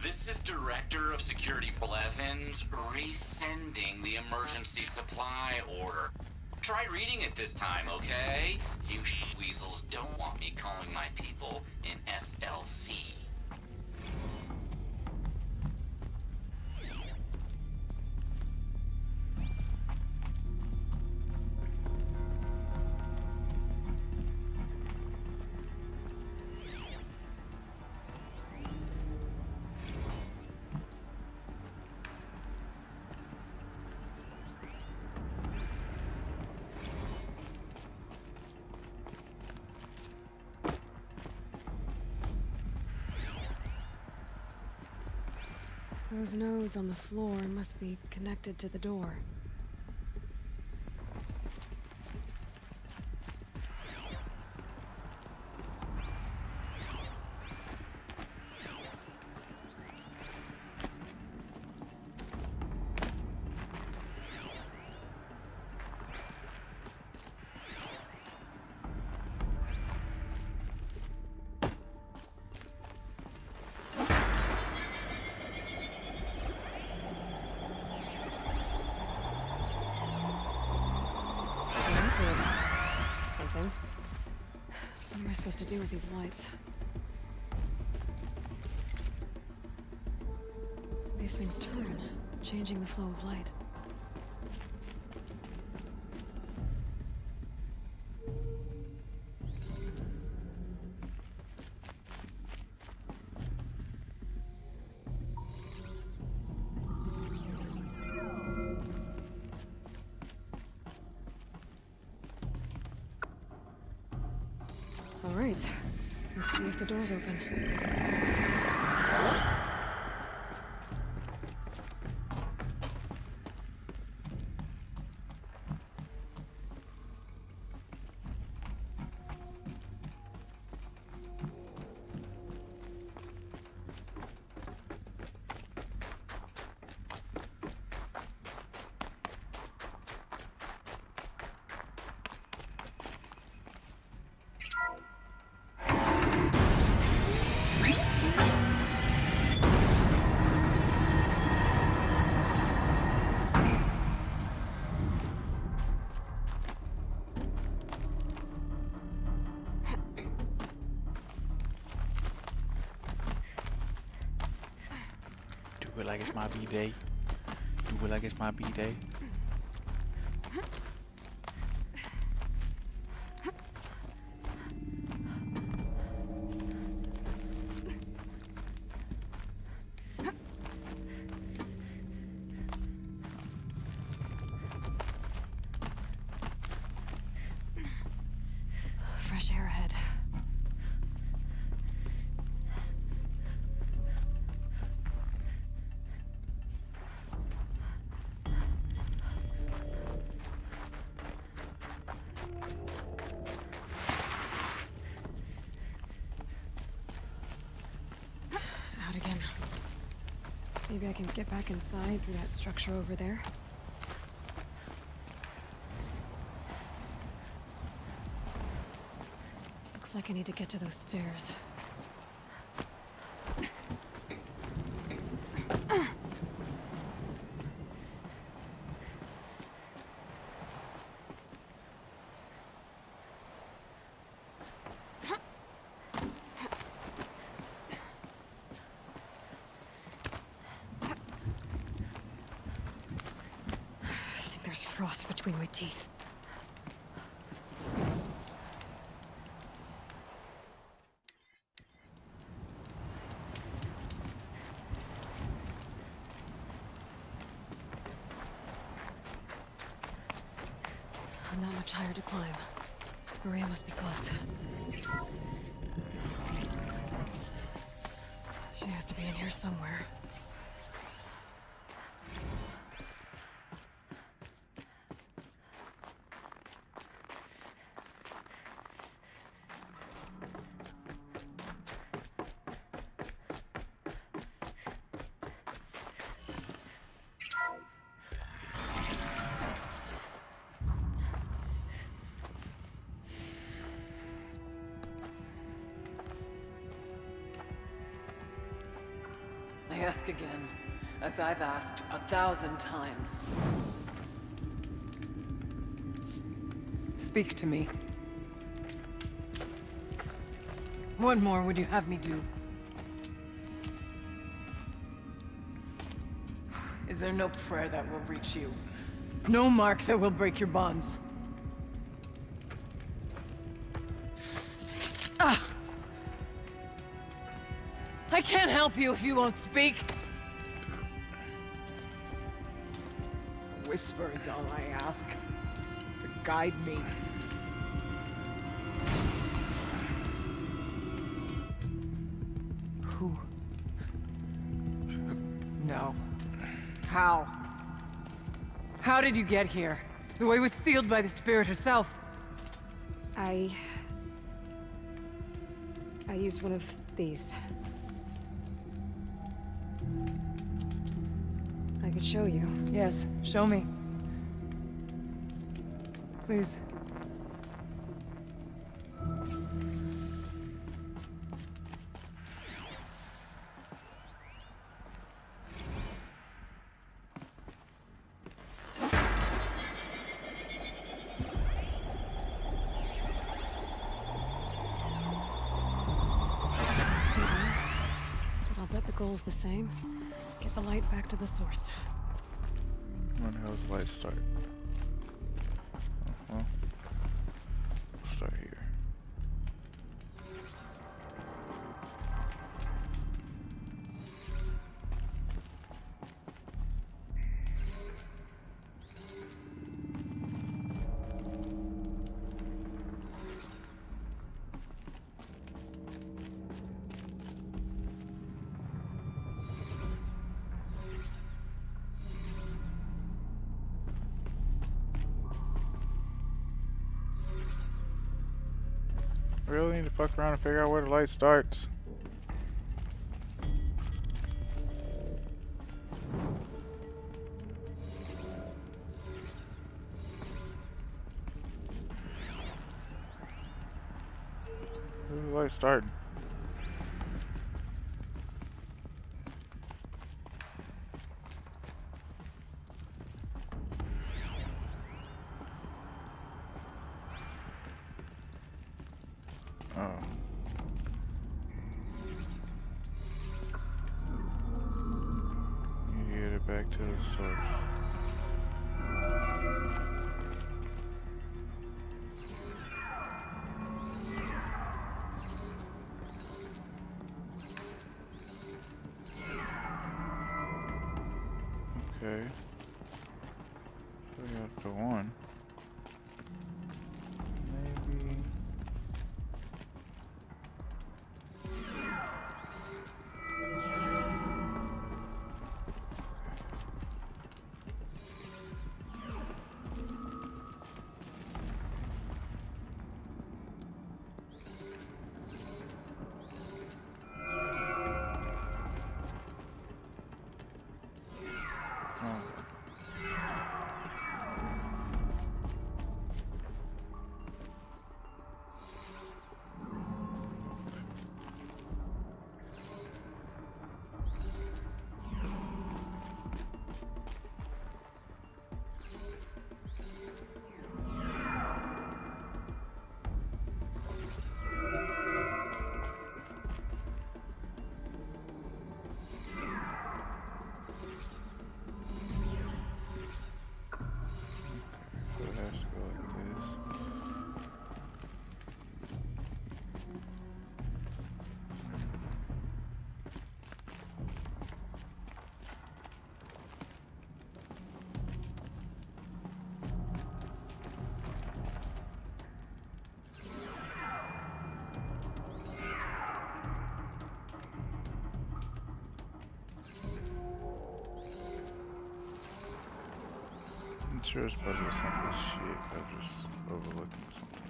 This is Director of Security Blevins resending the emergency supply order. Try reading it this time, okay? You weasels don't want me calling my people in SLC. Those nodes on the floor must be connected to the door. Something. What am I supposed to do with these lights? These things turn, changing the flow of light. All right, let's see if the door's open. Do it like it's my B-day. Do it like it's my B-day. Fresh air ahead. Out again. Maybe I can get back inside through that structure over there. Looks like I need to get to those stairs. I think there's frost between my teeth. Not much higher to climb. Maria must be close. She has to be in here somewhere. I ask again, as I've asked 1,000 times. Speak to me. What more would you have me do? Is there no prayer that will reach you? No mark that will break your bonds? Ah! I can't help you if you won't speak. A whisper is all I ask. To guide me. Who? No. How? How did you get here? The way was sealed by the spirit herself. I used one of these. I could show you. Yes, show me. Please. goal's the same. Get the light back to the source. When the hell does the light start? Well, we'll start here. Really need to fuck around and figure out where the light starts. Where's the light starting? Oh. You get it back to the source. Okay. So we got the one. Maybe. Oh. So it has to go like this. I'm sure it's probably simple as shit. I'm just overlooking something.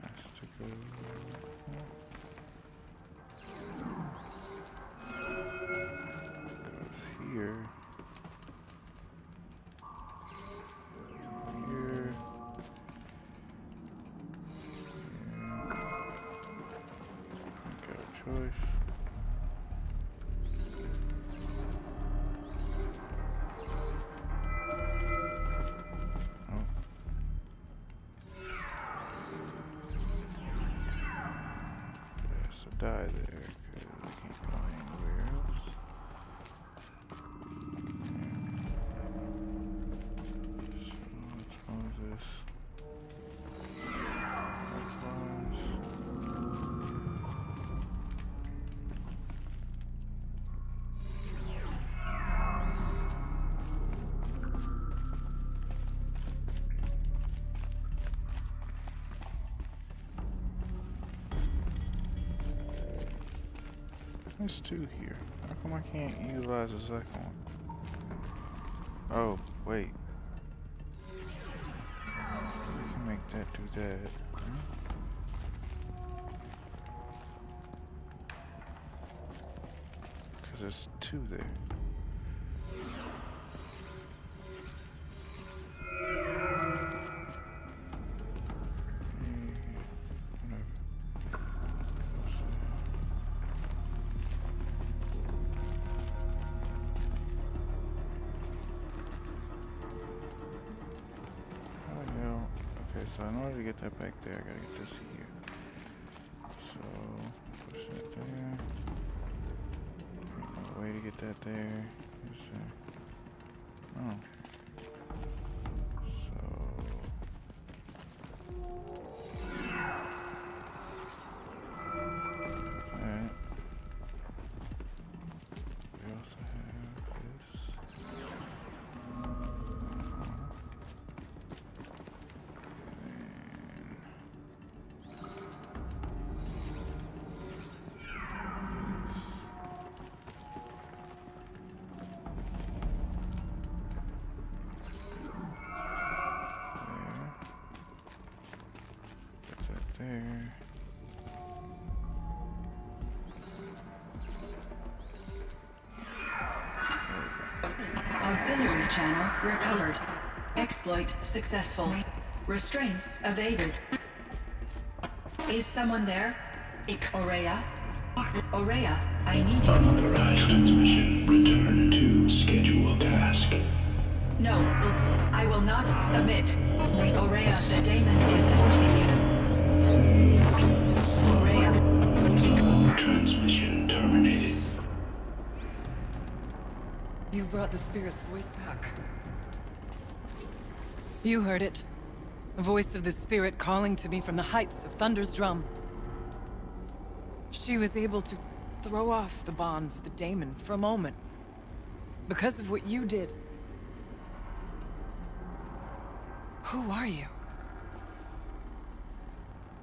Has to go. Goes here. Here. Got a choice. Die there because I can't go anywhere else. So let's close this. There's two here. How come I can't utilize the second one? Oh, wait. I can make that do that. Because there's two there. So in order to get that back there, I gotta get this here. way to get that there? Oh. Alright. We also have this. There. Auxiliary channel recovered. Exploit successful. Restraints evaded. Is someone there? Aurea? Aurea, I need you. Unauthorized transmission. Return to scheduled task. No, I will not submit. Aurea, the daemon is forcing you. Aurea. Transmission terminated. You brought the spirit's voice back. You heard it. The voice of the spirit calling to me from the heights of Thunder's drum. She was able to throw off the bonds of the daemon for a moment. Because of what you did. Who are you?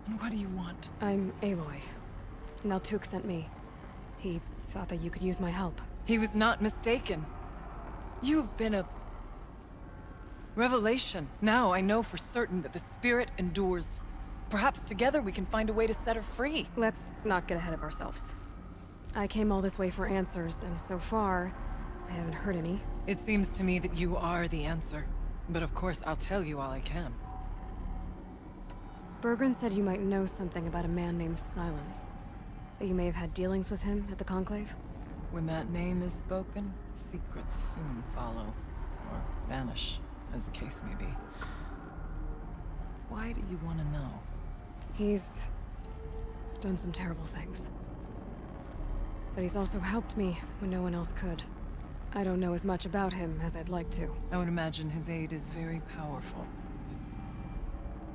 And what do you want? I'm Aloy. Naltuk sent me. He thought that you could use my help. He was not mistaken. You've been a revelation. Now I know for certain that the spirit endures. Perhaps together we can find a way to set her free. Let's not get ahead of ourselves. I came all this way for answers, and so far, I haven't heard any. It seems to me that you are the answer. But of course, I'll tell you all I can. Bergren said you might know something about a man named Silence. That you may have had dealings with him at the Conclave? When that name is spoken, secrets soon follow. Or vanish, as the case may be. Why do you want to know? He's done some terrible things. But he's also helped me when no one else could. I don't know as much about him as I'd like to. I would imagine his aid is very powerful.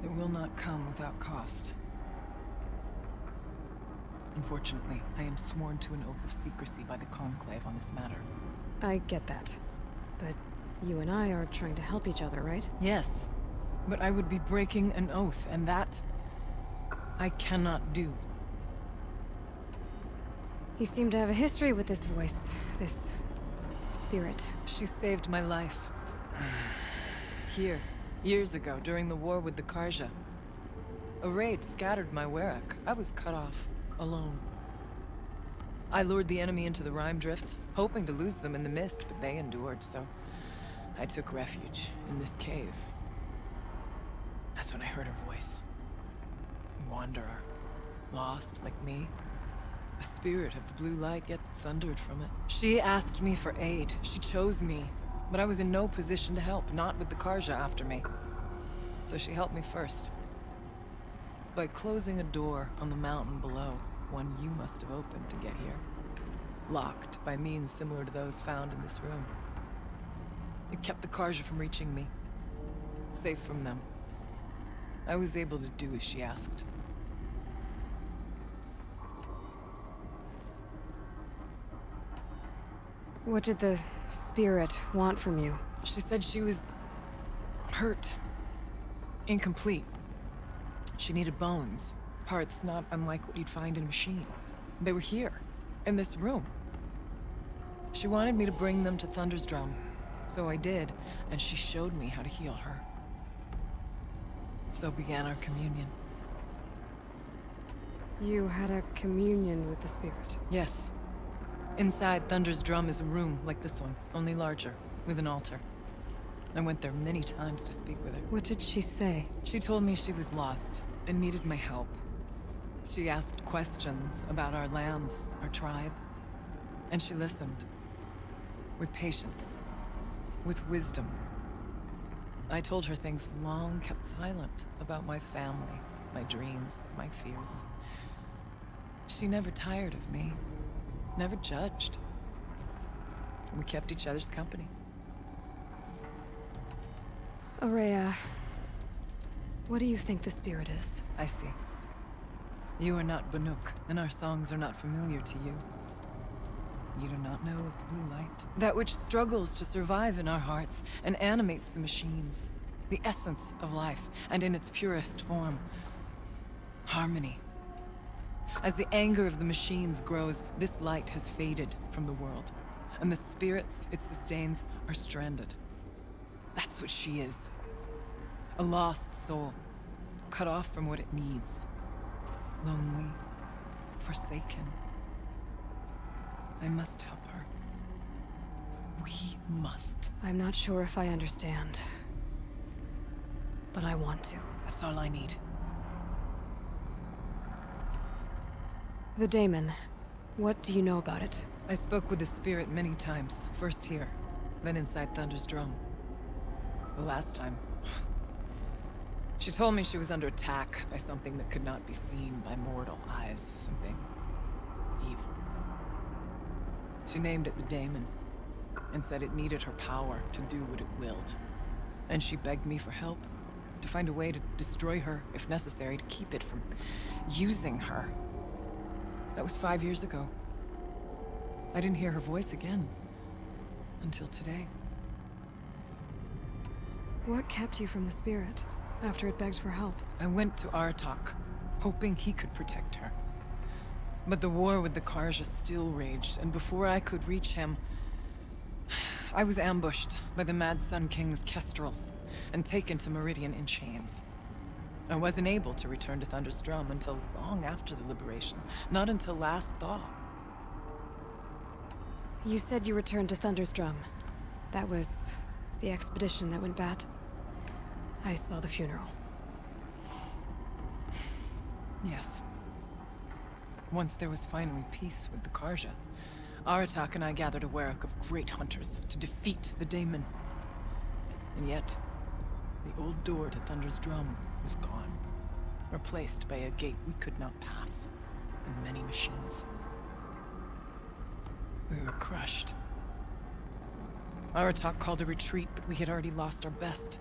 It will not come without cost. Unfortunately, I am sworn to an oath of secrecy by the Conclave on this matter. I get that. But you and I are trying to help each other, right? Yes. But I would be breaking an oath, and that I cannot do. You seem to have a history with this voice, this spirit. She saved my life. Here, years ago, during the war with the Karja. A raid scattered my Werak. I was cut off, alone. I lured the enemy into the Rime Drift, hoping to lose them in the mist, but they endured, so I took refuge in this cave. That's when I heard her voice. Wanderer. Lost, like me. A spirit of the blue light, yet sundered from it. She asked me for aid. She chose me. But I was in no position to help, not with the Karja after me. So she helped me first. By closing a door on the mountain below, one you must have opened to get here. Locked by means similar to those found in this room. It kept the Karja from reaching me. Safe from them. I was able to do as she asked. What did the spirit want from you? She said she was hurt. Incomplete. She needed bones. Parts not unlike what you'd find in a machine. They were here, in this room. She wanted me to bring them to Thunder's drum. So I did, and she showed me how to heal her. So began our communion. You had a communion with the spirit? Yes. Inside Thunder's drum is a room like this one, only larger, with an altar. I went there many times to speak with her. What did she say? She told me she was lost and needed my help. She asked questions about our lands, our tribe. And she listened. With patience. With wisdom. I told her things long kept silent about my family, my dreams, my fears. She never tired of me. Never judged. We kept each other's company. Aurea, what do you think the spirit is? I see. You are not Banuk, and our songs are not familiar to you. You do not know of the blue light. That which struggles to survive in our hearts and animates the machines. The essence of life, and in its purest form. Harmony. As the anger of the machines grows, this light has faded from the world. And the spirits it sustains are stranded. That's what she is. A lost soul, cut off from what it needs. Lonely, forsaken. I must help her. We must. I'm not sure if I understand. But I want to. That's all I need. The daemon. What do you know about it? I spoke with the spirit many times. First here, then inside Thunder's drum. The last time, she told me she was under attack by something that could not be seen by mortal eyes. Something evil. She named it the daemon, and said it needed her power to do what it willed. And she begged me for help, to find a way to destroy her, if necessary, to keep it from using her. That was 5 years ago. I didn't hear her voice again. Until today. What kept you from the spirit, after it begged for help? I went to Artok, hoping he could protect her. But the war with the Karja still raged, and before I could reach him, I was ambushed by the Mad Sun King's kestrels, and taken to Meridian in chains. I wasn't able to return to Thunder's Drum until long after the liberation, not until last thaw. You said you returned to Thunder's Drum. That was the expedition that went bad. I saw the funeral. Yes. Once there was finally peace with the Karja, Aratak and I gathered a Werak of great hunters to defeat the daemon. And yet, the old door to Thunder's Drum was gone, replaced by a gate we could not pass, and many machines. We were crushed. Aratak called a retreat, but we had already lost our best.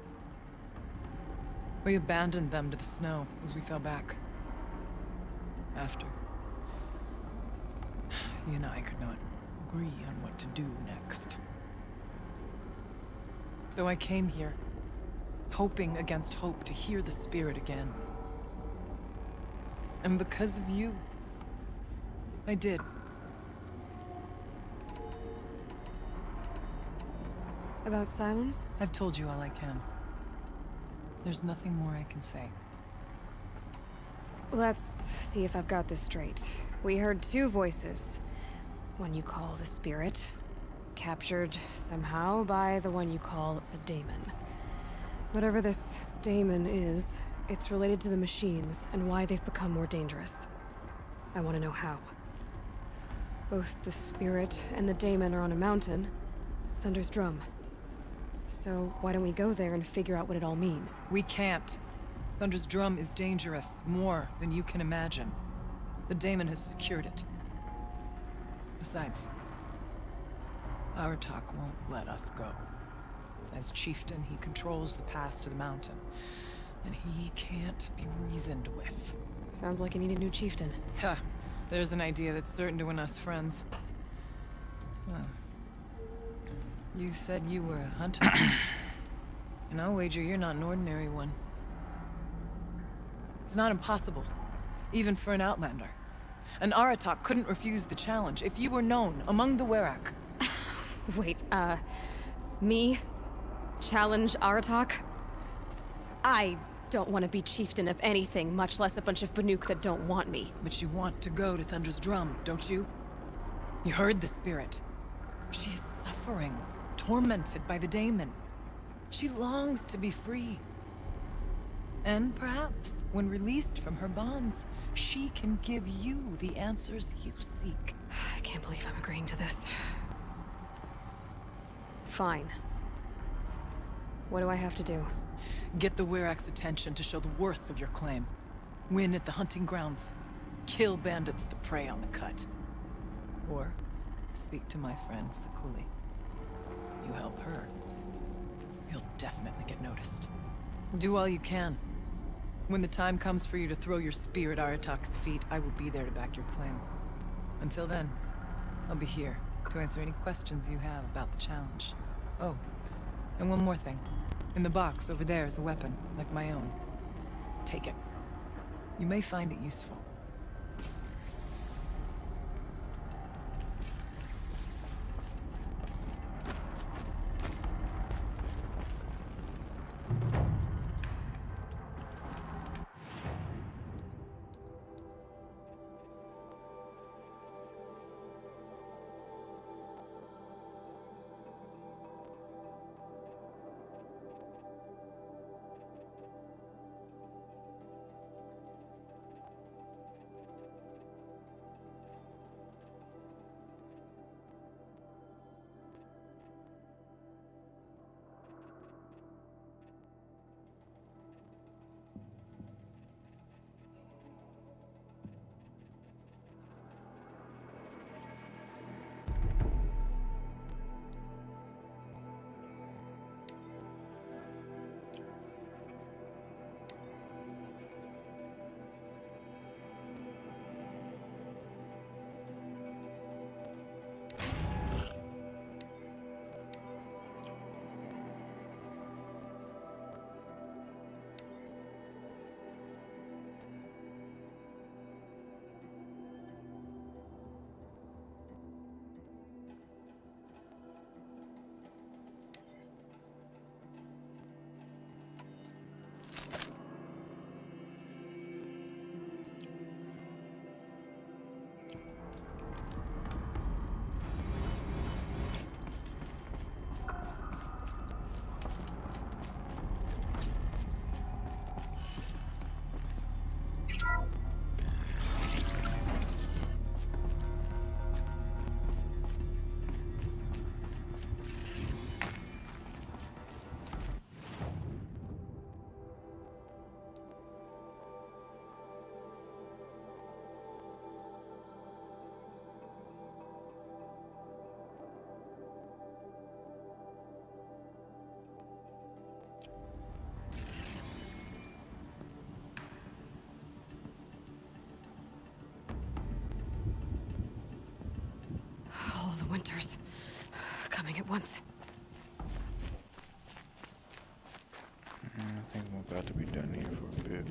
We abandoned them to the snow as we fell back. After, he and I could not agree on what to do next. So I came here, hoping against hope to hear the spirit again. And because of you, I did. About silence? I've told you all I can. There's nothing more I can say. Let's see if I've got this straight. We heard two voices. One you call the spirit, captured somehow by the one you call a daemon. Whatever this daemon is, it's related to the machines and why they've become more dangerous. I want to know how. Both the spirit and the daemon are on a mountain, Thunder's Drum. So why don't we go there and figure out what it all means? We can't. Thunder's Drum is dangerous, more than you can imagine. The daemon has secured it. Besides, Aratak won't let us go. As chieftain, he controls the pass to the mountain, and he can't be reasoned with. Sounds like you need a new chieftain. Ha! There's an idea that's certain to win us friends. Well, you said you were a hunter. And I'll wager you're not an ordinary one. It's not impossible, even for an outlander. And Aratak couldn't refuse the challenge if you were known among the Werak. Wait, me? Challenge Aratak? I don't want to be chieftain of anything, much less a bunch of Banuk that don't want me. But you want to go to Thunder's Drum, don't you? You heard the spirit. She's suffering, tormented by the daemon. She longs to be free. And perhaps, when released from her bonds, she can give you the answers you seek. I can't believe I'm agreeing to this. Fine. What do I have to do? Get the Werak's attention to show the worth of your claim. Win at the hunting grounds. Kill bandits that prey on the cut. Or speak to my friend Sakuli. you help her, you'll definitely get noticed. Do all you can. When the time comes for you to throw your spear at Aratak's feet, I will be there to back your claim. Until then, I'll be here to answer any questions you have about the challenge. Oh, and one more thing. In the box over there is a weapon, like my own. Take it. You may find it useful. All the winters coming at once. I think I'm about to be done here for a bit.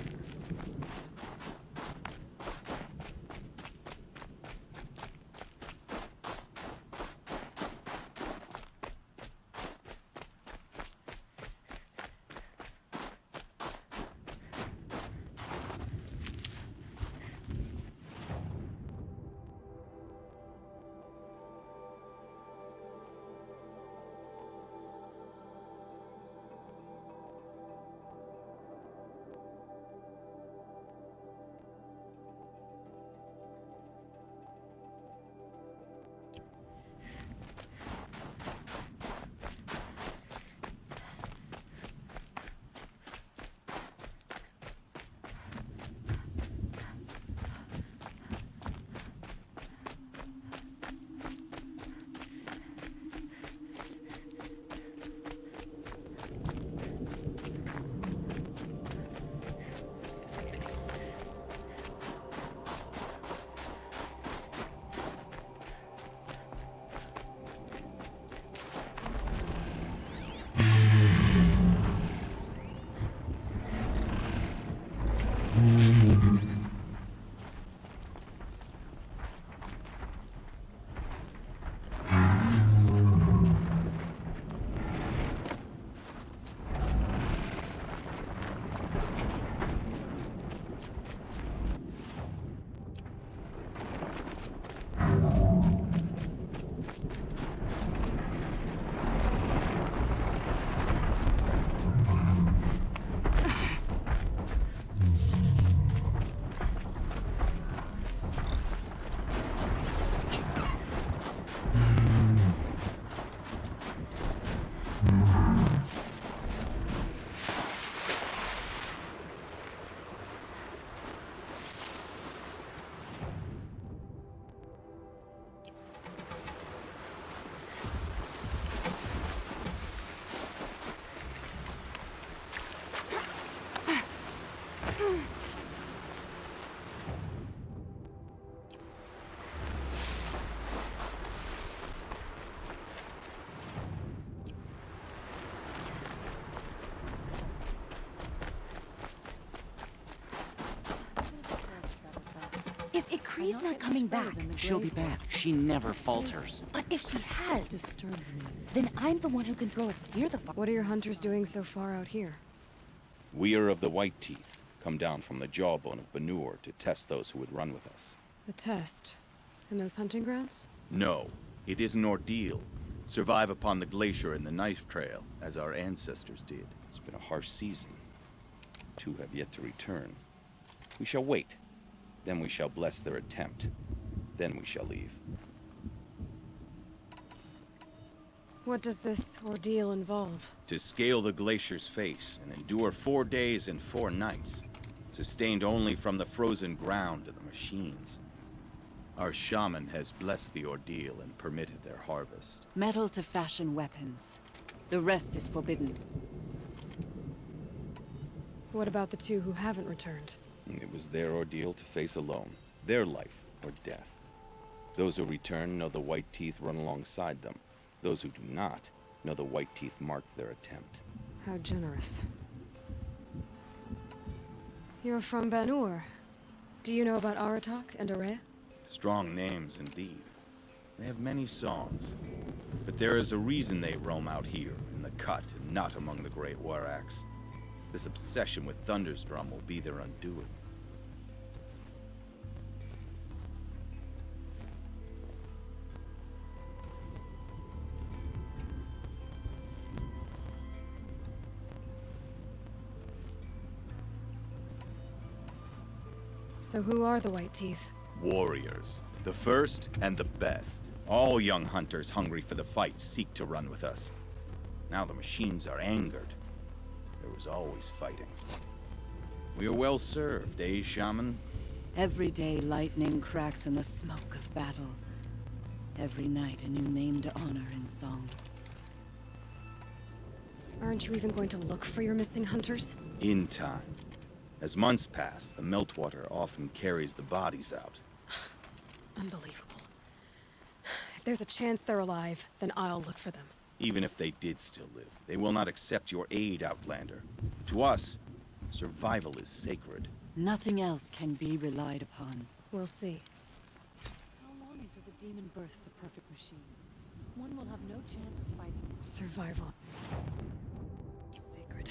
she's not coming back. She'll be back. She never falters. But if she has, then I'm the one who can throw a spear the fuck. What are your hunters doing so far out here? We are of the White Teeth, come down from the jawbone of Banur to test those who would run with us. The test? In those hunting grounds? No, it is an ordeal. Survive upon the glacier and the knife trail, as our ancestors did. It's been a harsh season. 2 have yet to return. We shall wait. Then we shall bless their attempt. Then we shall leave. What does this ordeal involve? To scale the glacier's face and endure 4 days and 4 nights, sustained only from the frozen ground of the machines. Our shaman has blessed the ordeal and permitted their harvest. Metal to fashion weapons. The rest is forbidden. What about the 2 who haven't returned? It was their ordeal to face alone. Their life or death. Those who return know the White Teeth run alongside them. Those who do not know the White Teeth marked their attempt. How generous. You're from Banur. Do you know about Aratak and Araya? Strong names indeed. They have many songs. But there is a reason they roam out here, in the cut, and not among the great Waraks. This obsession with Thunderstrom will be their undoing. So who are the White Teeth? Warriors. The first and the best. All young hunters hungry for the fight seek to run with us. Now the machines are angered. There was always fighting. We are well served, eh, Shaman? Every day lightning cracks in the smoke of battle. Every night a new name to honor in song. Aren't you even going to look for your missing hunters? In time. As months pass, the meltwater often carries the bodies out. Unbelievable. If there's a chance they're alive, then I'll look for them. Even if they did still live, they will not accept your aid, Outlander. To us, survival is sacred. Nothing else can be relied upon. We'll see. How long until the demon births the perfect machine? One will have no chance of fighting. Survival. Sacred.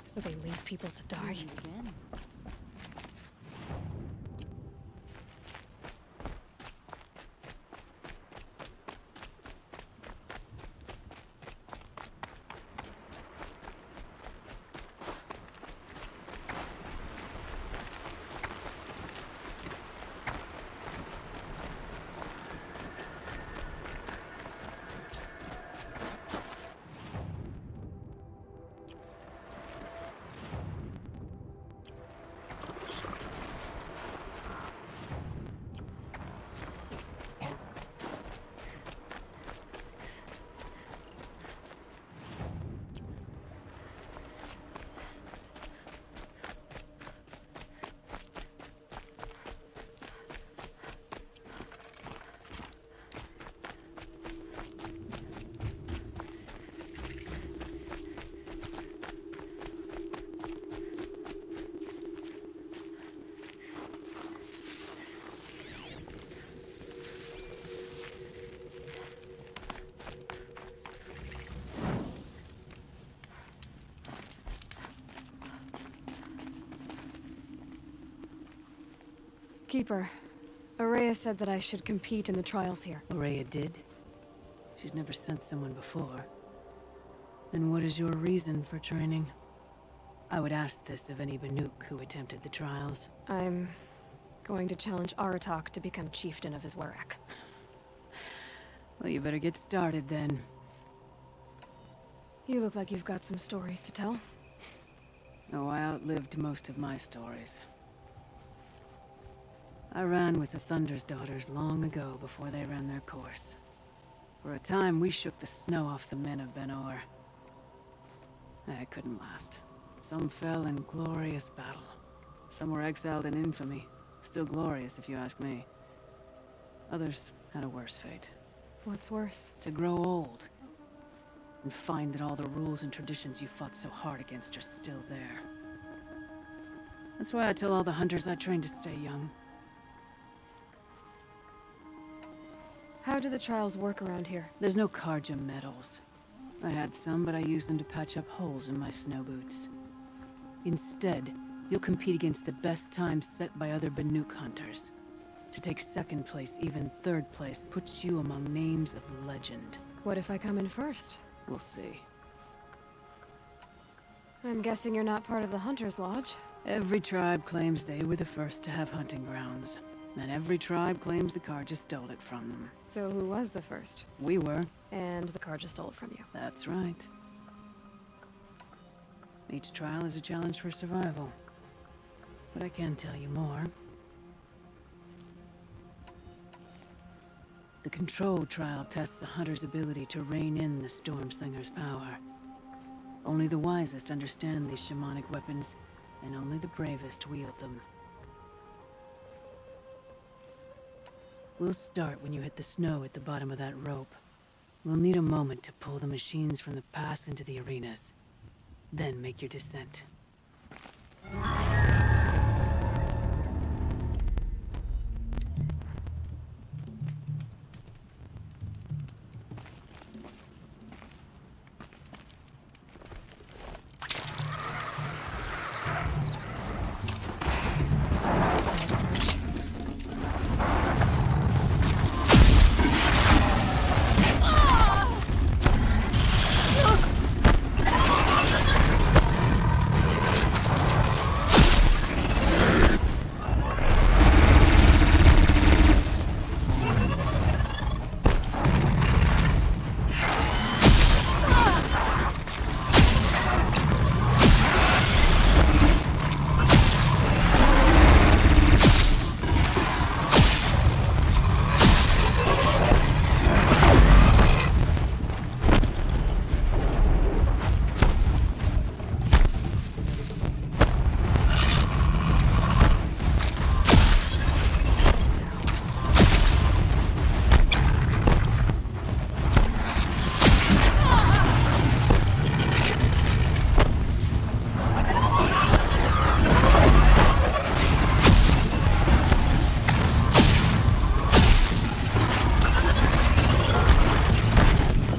So they leave people to die? Again. Keeper, Araya said that I should compete in the trials here. Araya did? She's never sent someone before. Then what is your reason for training? I would ask this of any Banuk who attempted the trials. I'm going to challenge Aratak to become chieftain of his Warak. Well, you better get started then. You look like you've got some stories to tell. Oh, I outlived most of my stories. I ran with the Thunder's daughters long ago before they ran their course. For a time, we shook the snow off the men of Banur. That couldn't last. Some fell in glorious battle. Some were exiled in infamy. Still glorious, if you ask me. Others had a worse fate. What's worse? To grow old. And find that all the rules and traditions you fought so hard against are still there. That's why I tell all the hunters I train to stay young. How do the trials work around here? There's no Karja medals. I had some, but I used them to patch up holes in my snow boots. Instead, you'll compete against the best times set by other Banuk hunters. To take second place, even third place, puts you among names of legend. What if I come in first? We'll see. I'm guessing you're not part of the Hunter's Lodge. Every tribe claims they were the first to have hunting grounds. And every tribe claims the Karja stole it from them. So who was the first? We were. And the Karja stole it from you. That's right. Each trial is a challenge for survival. But I can tell you more. The Control trial tests a hunter's ability to rein in the Stormslinger's power. Only the wisest understand these shamanic weapons, and only the bravest wield them. We'll start when you hit the snow at the bottom of that rope. We'll need a moment to pull the machines from the pass into the arenas. Then make your descent.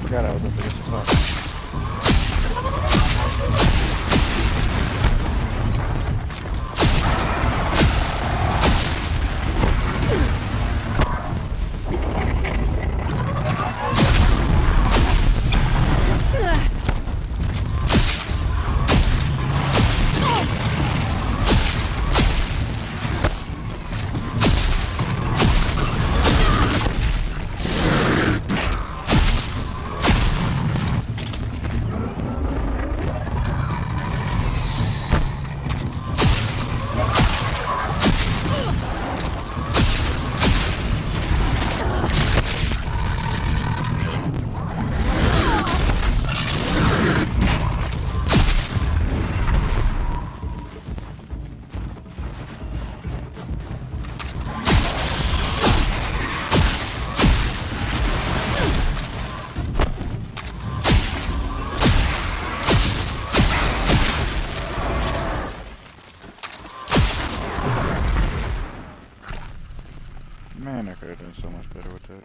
Forgot I was up against the clock. Man, I could have done so much better with that.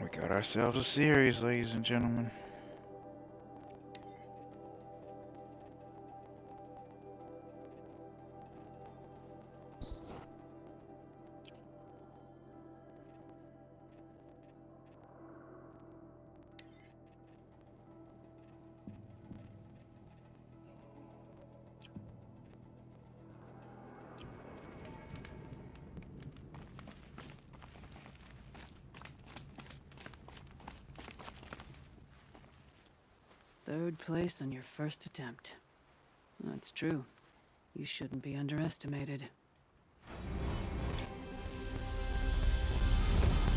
We got ourselves a series, ladies and gentlemen. 3rd place on your first attempt. That's true. You shouldn't be underestimated.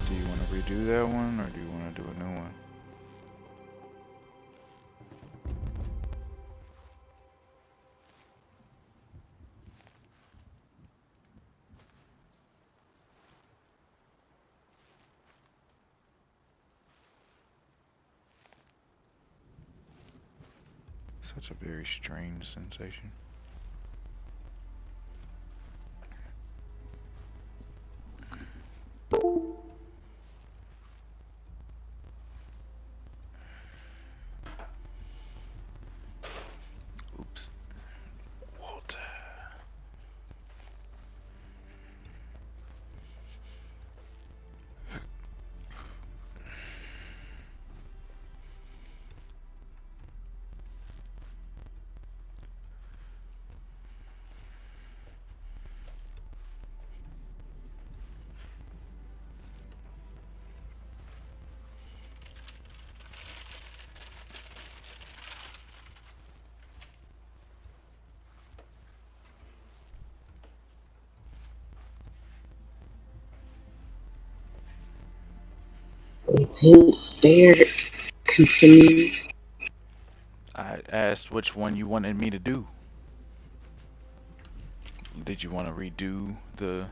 Do you want to redo that one, or do you want to do a new one? Such a very strange sensation. Oops. Water. Intense stare continues. I asked which one you wanted me to do. Did you want to redo the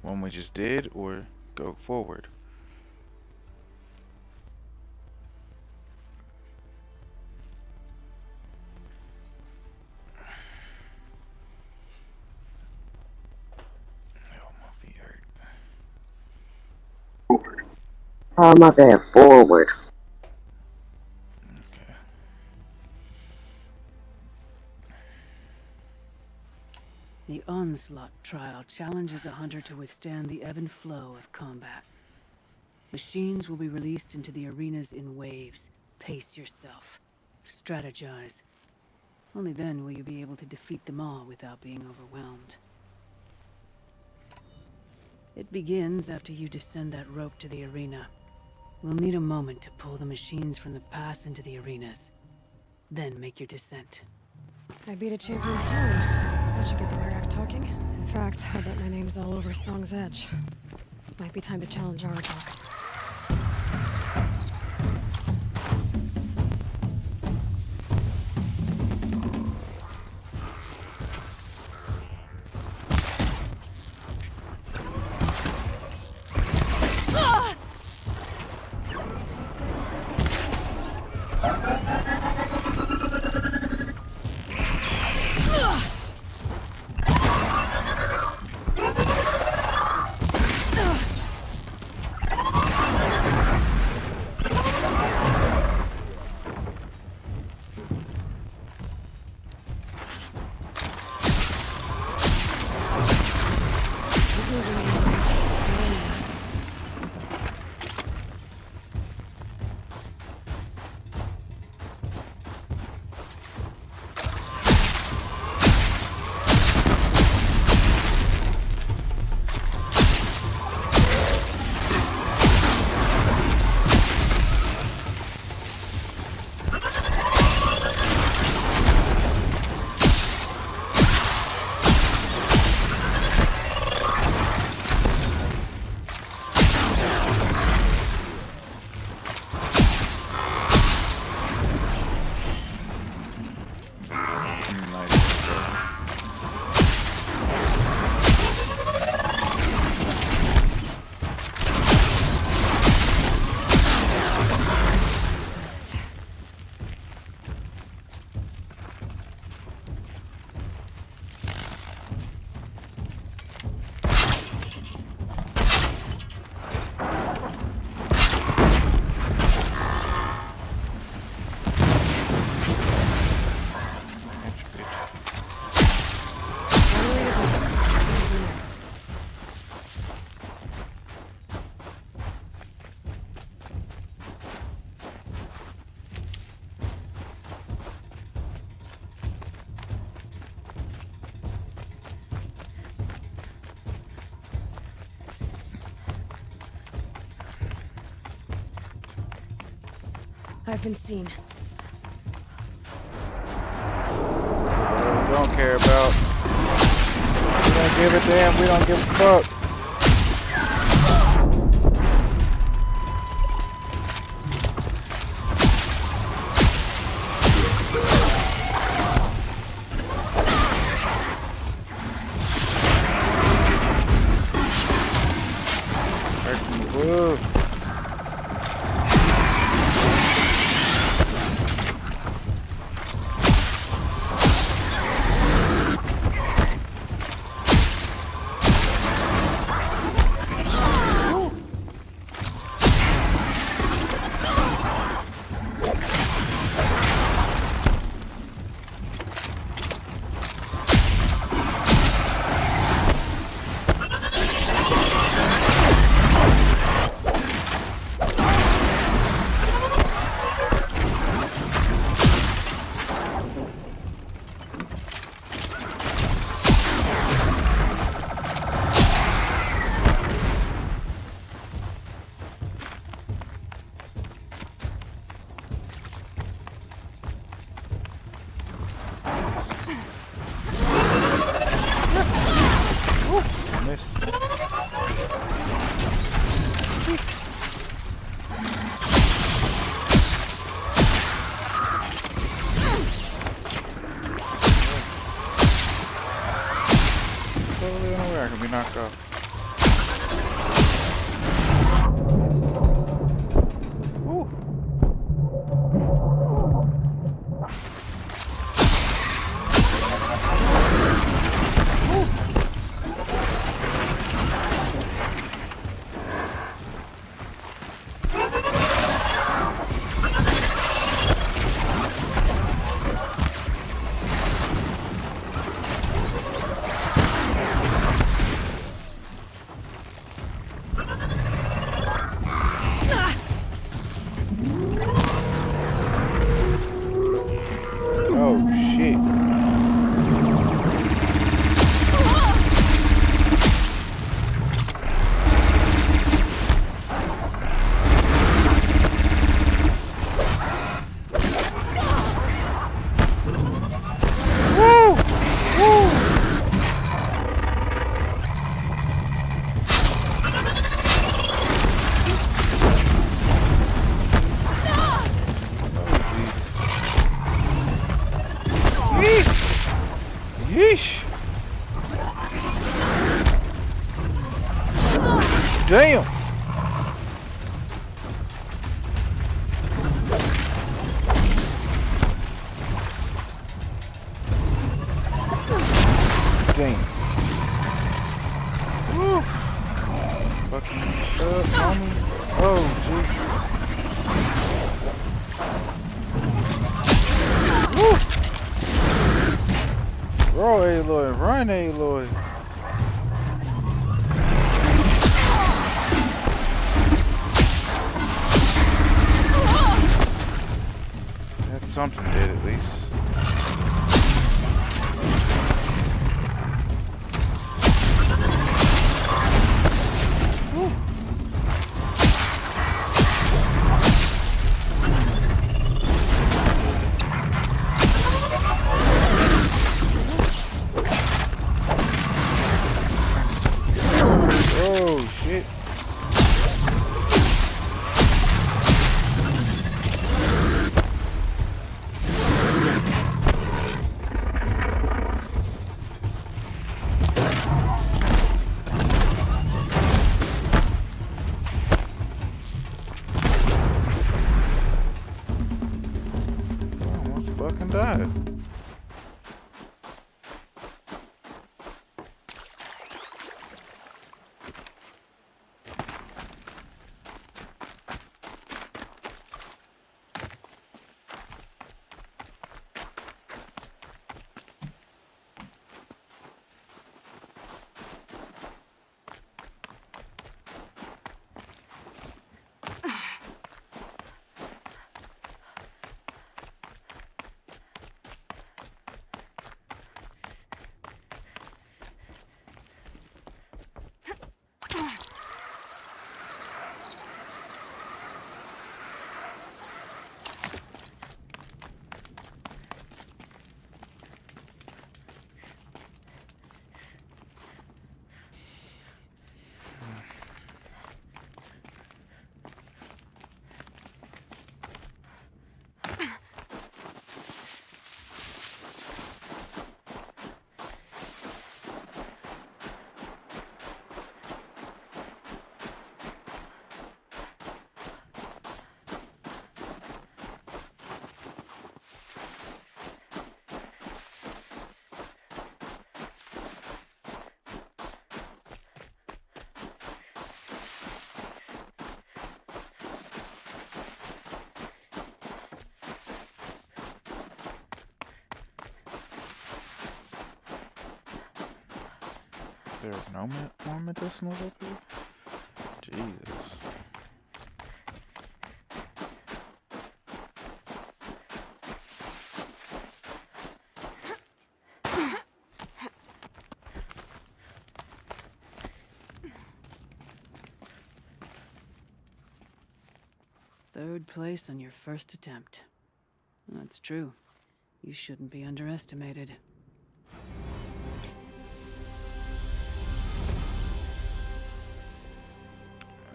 one we just did, or go forward? Oh, my feet hurt. Oh, my bad. Forward. Okay. The Onslaught trial challenges a hunter to withstand the ebb and flow of combat. Machines will be released into the arenas in waves. Pace yourself. Strategize. Only then will you be able to defeat them all without being overwhelmed. It begins after you descend that rope to the arena. We'll need a moment to pull the machines from the pass into the arenas. Then make your descent. I beat a champion's time. That should get the Warrack talking. In fact, I bet my name's all over Song's Edge. Might be time to challenge our talk. I've been seen. care about. We don't give a damn. We don't give a fuck. Whoa. Totally unaware I can be knocked off. Woo. Oh shit. Woo! Woo! Yeesh! Damn! Damn. Woo! Fucking up, homie. Oh, jeez. Woo! Roll, Aloy. Run, Aloy. That's something did at least. Woo. Oh shit. Almost fucking died. There's no more medicinals up here? Jesus. Third place on your first attempt. That's true. You shouldn't be underestimated.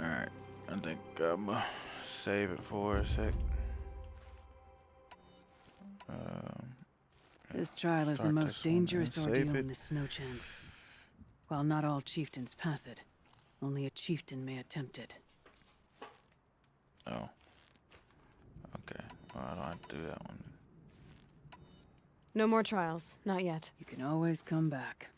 Alright, I think I'm save it for a sec. This trial is the start most this one dangerous and save ordeal it. in the Snow Chance. While not all chieftains pass it, only a chieftain may attempt it. Oh. Okay. Well, I don't have to do that one. No more trials. Not yet. You can always come back.